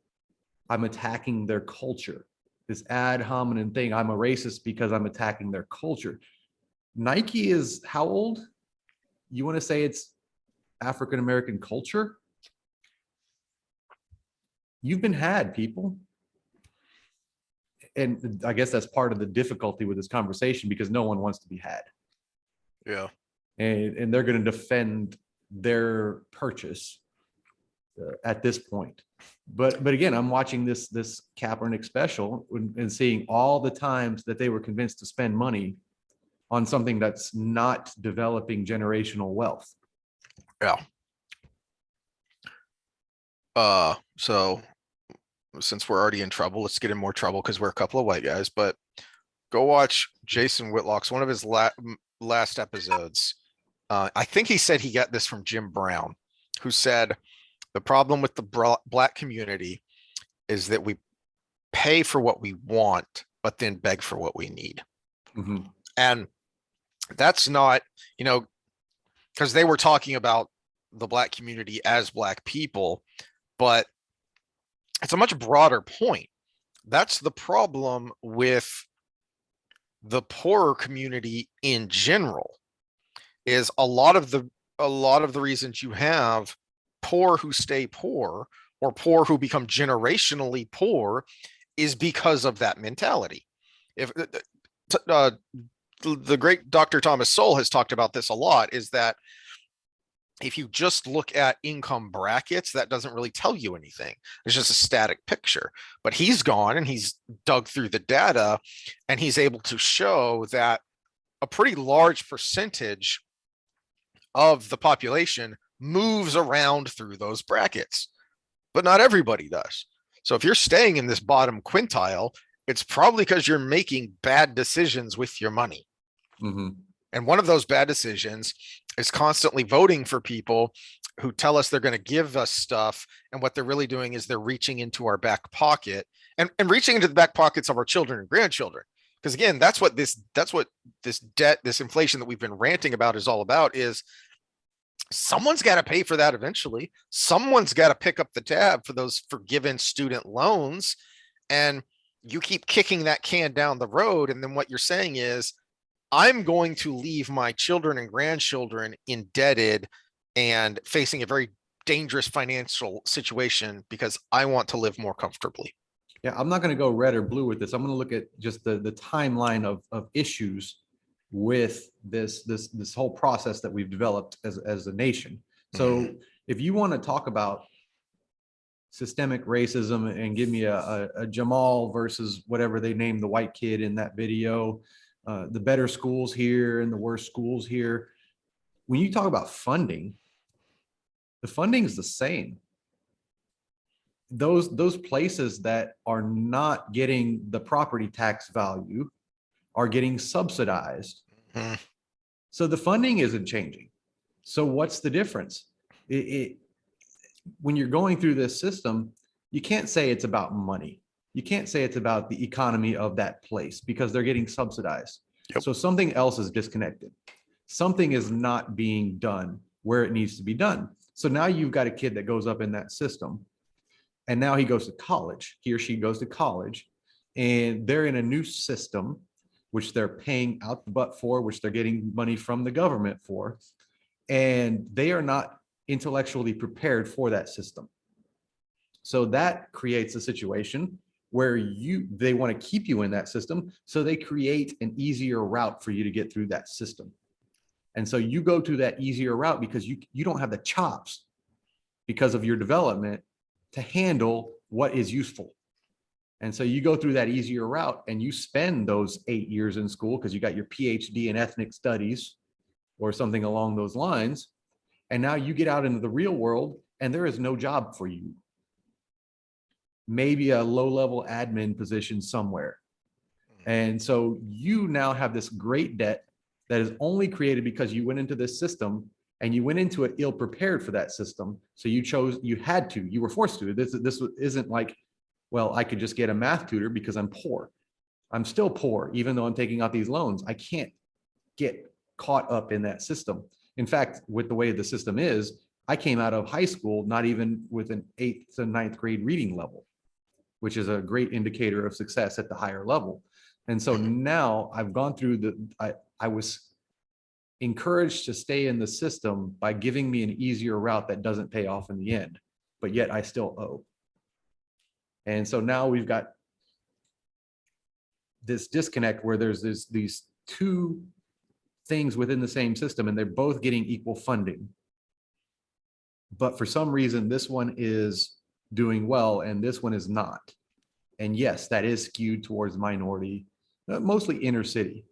I'm attacking their culture. This ad hominem thing, I'm a racist because I'm attacking their culture. Nike is how old? You want to say it's African-American culture? You've been had, people. And I guess that's part of the difficulty with this conversation, because no one wants to be had. Yeah. And they're going to defend their purchase at this point. But again, I'm watching this Kaepernick special and seeing all the times that they were convinced to spend money on something that's not developing generational wealth. Yeah. So since we're already in trouble, let's get in more trouble because we're a couple of white guys. But go watch Jason Whitlock's one of his last episodes. I think he said he got this from Jim Brown, who said the problem with the Black community is that we pay for what we want, but then beg for what we need. Mm-hmm. And that's not, because they were talking about the Black community as Black people, but it's a much broader point. That's the problem with the poorer community in general, is a lot of the reasons you have poor who stay poor, or poor who become generationally poor, is because of that mentality. If the great Dr. Thomas Sowell has talked about this a lot, is that if you just look at income brackets, that doesn't really tell you anything. It's just a static picture. But he's gone and he's dug through the data, and he's able to show that a pretty large percentage of the population moves around through those brackets, but not everybody does. So if you're staying in this bottom quintile, it's probably because you're making bad decisions with your money. Mm-hmm. And one of those bad decisions is constantly voting for people who tell us they're going to give us stuff. And what they're really doing is they're reaching into our back pocket and reaching into the back pockets of our children and grandchildren. Because again, that's what this debt, this inflation that we've been ranting about is all about, is someone's got to pay for that eventually. Someone's got to pick up the tab for those forgiven student loans. And you keep kicking that can down the road. And then what you're saying is, I'm going to leave my children and grandchildren indebted and facing a very dangerous financial situation because I want to live more comfortably. Yeah, I'm not going to go red or blue with this. I'm going to look at just the timeline of issues with this whole process that we've developed as a nation. So if you want to talk about systemic racism and give me a Jamal versus whatever they named the white kid in that video, the better schools here and the worst schools here. When you talk about funding, the funding is the same. Those places that are not getting the property tax value are getting subsidized. Mm-hmm. So the funding isn't changing. So what's the difference? When you're going through this system, you can't say it's about money. You can't say it's about the economy of that place because they're getting subsidized. Yep. So something else is disconnected. something is not being done where it needs to be done. So now you've got a kid that goes up in that system, and now he goes to college. He or she goes to college, and they're in a new system, which they're paying out the butt for, which they're getting money from the government for, and they are not intellectually prepared for that system. So that creates a situation where they want to keep you in that system. So they create an easier route for you to get through that system. And so you go to that easier route because you don't have the chops because of your development to handle what is useful. And so you go through that easier route and you spend those 8 years in school because you got your PhD in ethnic studies or something along those lines. And now you get out into the real world and there is no job for you. Maybe a low-level admin position somewhere. And so you now have this great debt that is only created because you went into this system and you went into it ill-prepared for that system. So you were forced to. This isn't like, well, I could just get a math tutor because I'm poor. I'm still poor, even though I'm taking out these loans. I can't get caught up in that system. In fact, with the way the system is, I came out of high school not even with an 8th to 9th grade reading level, which is a great indicator of success at the higher level. And so now I've gone through I was encouraged to stay in the system by giving me an easier route that doesn't pay off in the end, but yet I still owe. And so now we've got this disconnect where there's these two things within the same system and they're both getting equal funding. But for some reason, this one is doing well and this one is not. And yes, that is skewed towards minority, mostly inner city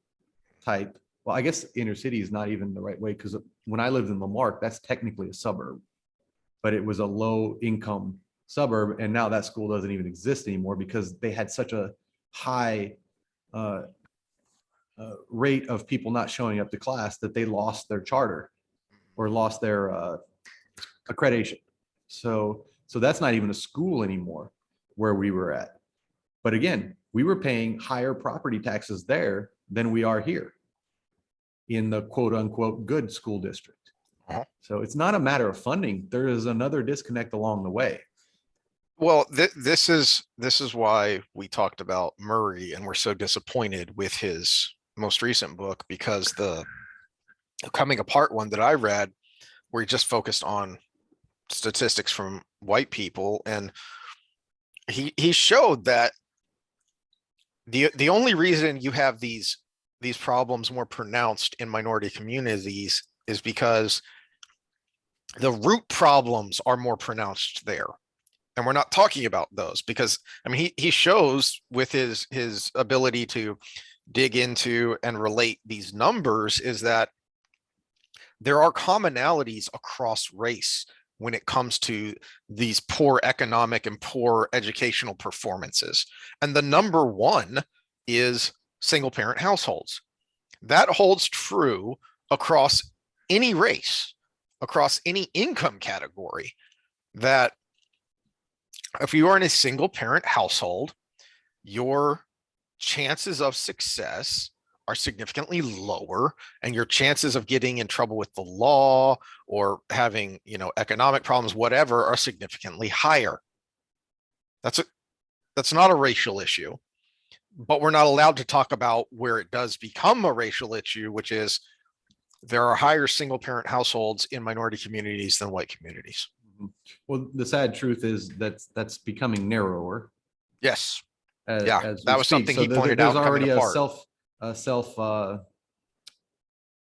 type. Well, I guess inner city is not even the right way because when I lived in Lamarck, that's technically a suburb, but it was a low income suburb. And now that school doesn't even exist anymore because they had such a high rate of people not showing up to class that they lost their charter or lost their accreditation. So that's not even a school anymore where we were at. But again, we were paying higher property taxes there than we are here in the quote unquote good school district. So it's not a matter of funding. There is another disconnect along the way. Well, this is why we talked about Murray and we're so disappointed with his most recent book, because the Coming Apart one that I read, where he just focused on statistics from white people, and he showed that the only reason you have these problems more pronounced in minority communities is because the root problems are more pronounced there. And we're not talking about those because, I mean, he shows with his ability to dig into and relate these numbers is that there are commonalities across race when it comes to these poor economic and poor educational performances. And the number one is single parent households. That holds true across any race, across any income category, that if you are in a single parent household, your chances of success are significantly lower, and your chances of getting in trouble with the law or having, economic problems, whatever, are significantly higher. That's not a racial issue, but we're not allowed to talk about where it does become a racial issue, which is there are higher single parent households in minority communities than white communities. Well, the sad truth is that's becoming narrower. Yes. As that was speak. something So he pointed out. There's already a self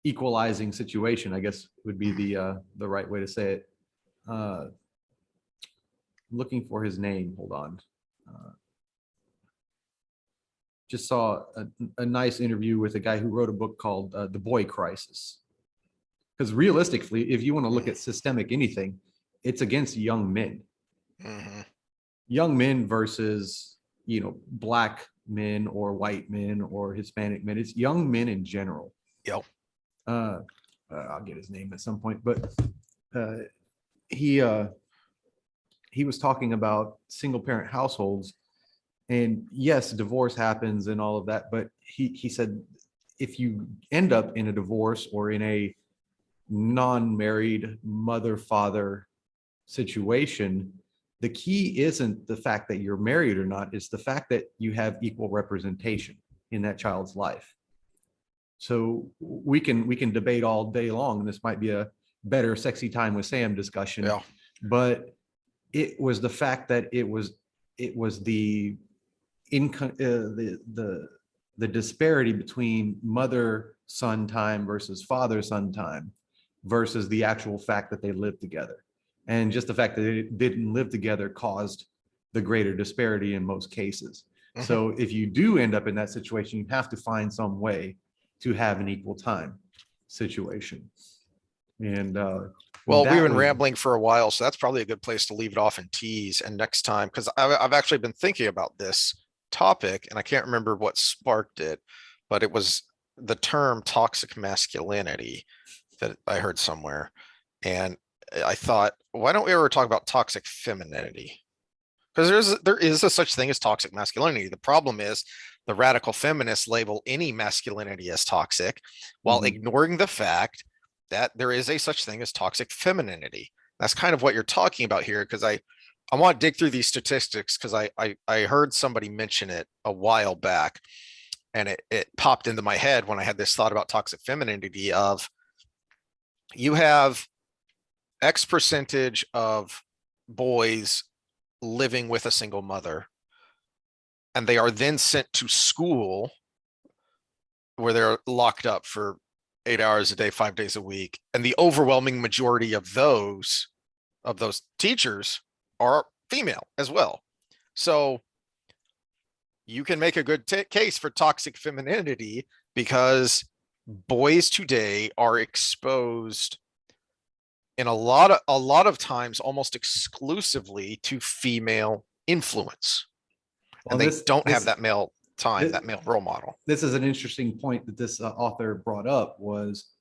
equalizing situation, I guess would be the right way to say it. Looking for his name. Hold on. Just saw a nice interview with a guy who wrote a book called The Boy Crisis. Because realistically, if you want to look at systemic anything, it's against young men. Mm-hmm. Young men versus, black men or white men or Hispanic men. It's young men in general. Yep. I'll get his name at some point, but he was talking about single parent households, and yes, divorce happens and all of that, but he said if you end up in a divorce or in a non-married mother-father situation, the key isn't the fact that you're married or not, it's the fact that you have equal representation in that child's life. So we can debate all day long, and this might be a better sexy time with Sam discussion, Yeah. but it was the fact that it was the income, the disparity between mother son time versus father son time versus the actual fact that they lived together. And just the fact that they didn't live together caused the greater disparity in most cases. Mhm. So if you do end up in that situation, you have to find some way to have an equal time situation. And Well, we've that been was, rambling for a while, so that's probably a good place to leave it off and tease. And next time, because I've actually been thinking about this topic, and I can't remember what sparked it, but it was the term toxic masculinity that I heard somewhere. And I thought, why don't we ever talk about toxic femininity? Because there is a such thing as toxic masculinity. The problem is the radical feminists label any masculinity as toxic while Mhm. ignoring the fact that there is a such thing as toxic femininity. That's kind of what you're talking about here, because I want to dig through these statistics because I heard somebody mention it a while back, and it popped into my head when I had this thought about toxic femininity of you have X percentage of boys living with a single mother, and they are then sent to school where they're locked up for 8 hours a day, 5 days a week. And the overwhelming majority of those teachers are female as well. So you can make a good case for toxic femininity because boys today are exposed in a lot of times almost exclusively to female influence, well, and they don't have that male time, this, that male role model. this is an interesting point that this author brought up, was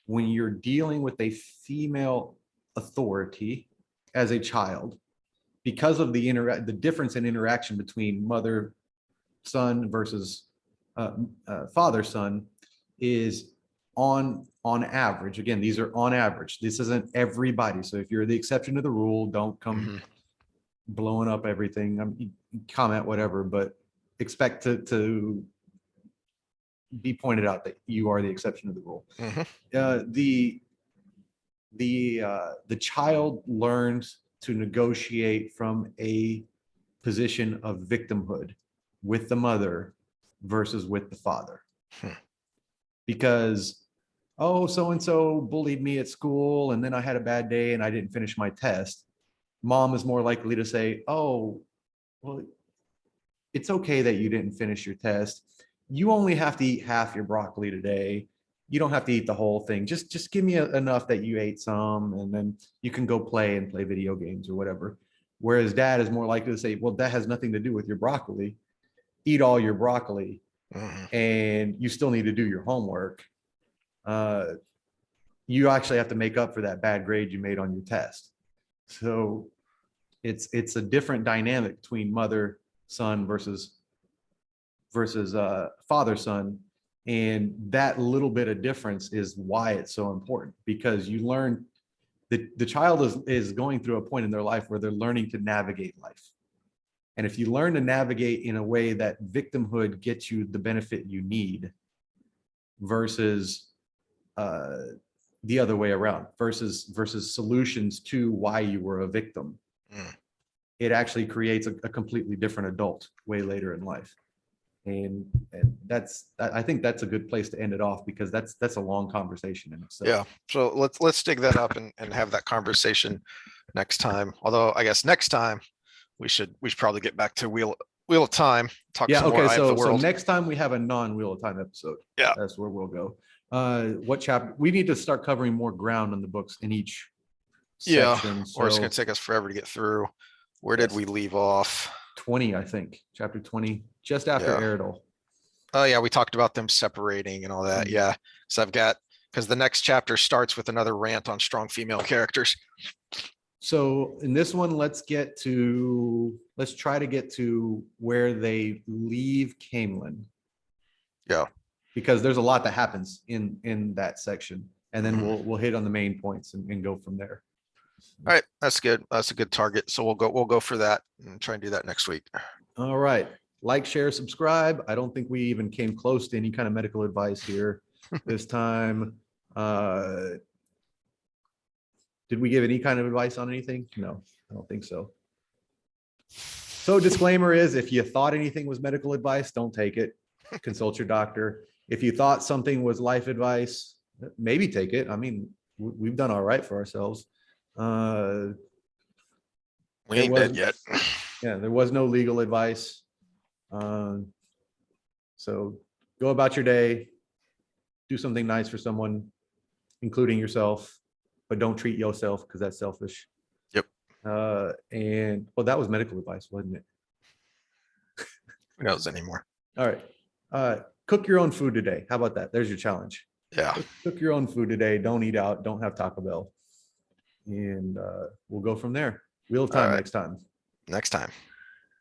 when you're dealing with a female authority as a child, because of the difference in interaction between mother son versus father son, is on average, again, these are on average, this isn't everybody, so if you're the exception to the rule, don't come Mhm. blowing up everything, comment whatever, but expect to be pointed out that you are the exception to the rule. Mhm. The child learns to negotiate from a position of victimhood with the mother versus with the father. Hmm. Because, oh, so and so bullied me at school and then I had a bad day and I didn't finish my test. Mom is more likely to say, oh, well, it's okay that you didn't finish your test. You only have to eat half your broccoli today. You don't have to eat the whole thing. Just give me enough that you ate some, and then you can go play video games or whatever. Whereas dad is more likely to say, well, that has nothing to do with your broccoli. Eat all your broccoli, Mhm. and you still need to do your homework. You actually have to make up for that bad grade you made on your test. So it's a different dynamic between mother son versus father son, and that little bit of difference is why it's so important, because you learn that the child is going through a point in their life where they're learning to navigate life, and if you learn to navigate in a way that victimhood gets you the benefit you need versus the other way around, versus solutions to why you were a victim, Mm. it actually creates a completely different adult way later in life. And I think that's a good place to end it off, because that's a long conversation in itself. Yeah. So let's dig that up and have that conversation next time. Although I guess next time we should probably get back to Wheel of Time, talk Yeah. some more Okay. Eye of the So World. next time we have a non-Wheel of Time episode. Yeah. That's where we'll go. What chapter? We need to start covering more ground in the books in each Yeah. section. Or it's gonna So take us forever to get through. Where did yes, we leave off? 20, I think, chapter 20, just after Yeah. Eridol. Oh yeah, we talked about them separating and all that. Mhm. Yeah. So I've got, because the next chapter starts with another rant on strong female characters. So in this one, let's try to get to where they leave Camelin. Yeah. because there's a lot that happens in that section. And then Mhm. we'll hit on the main points and go from there. All right, that's good. That's a good target. So we'll go for that and try and do that next week. All right. Like, share, subscribe. I don't think we even came close to any kind of medical advice here this time. Did we give any kind of advice on anything? No, I don't think so. So disclaimer is, if you thought anything was medical advice, don't take it. Consult your doctor. If you thought something was life advice, maybe take it. I mean, we've done all right for ourselves. We There ain't was, dead yet. yeah, there was no legal advice. So go about your day, do something nice for someone, including yourself, but don't treat yourself because that's selfish. Yep. And well, that was medical advice, wasn't it? Who knows anymore? All right. Cook your own food today. How about that? There's your challenge. Yeah. Cook your own food today. Don't eat out. Don't have Taco Bell. And we'll go from there. Wheel of All Time right. next time. Next time.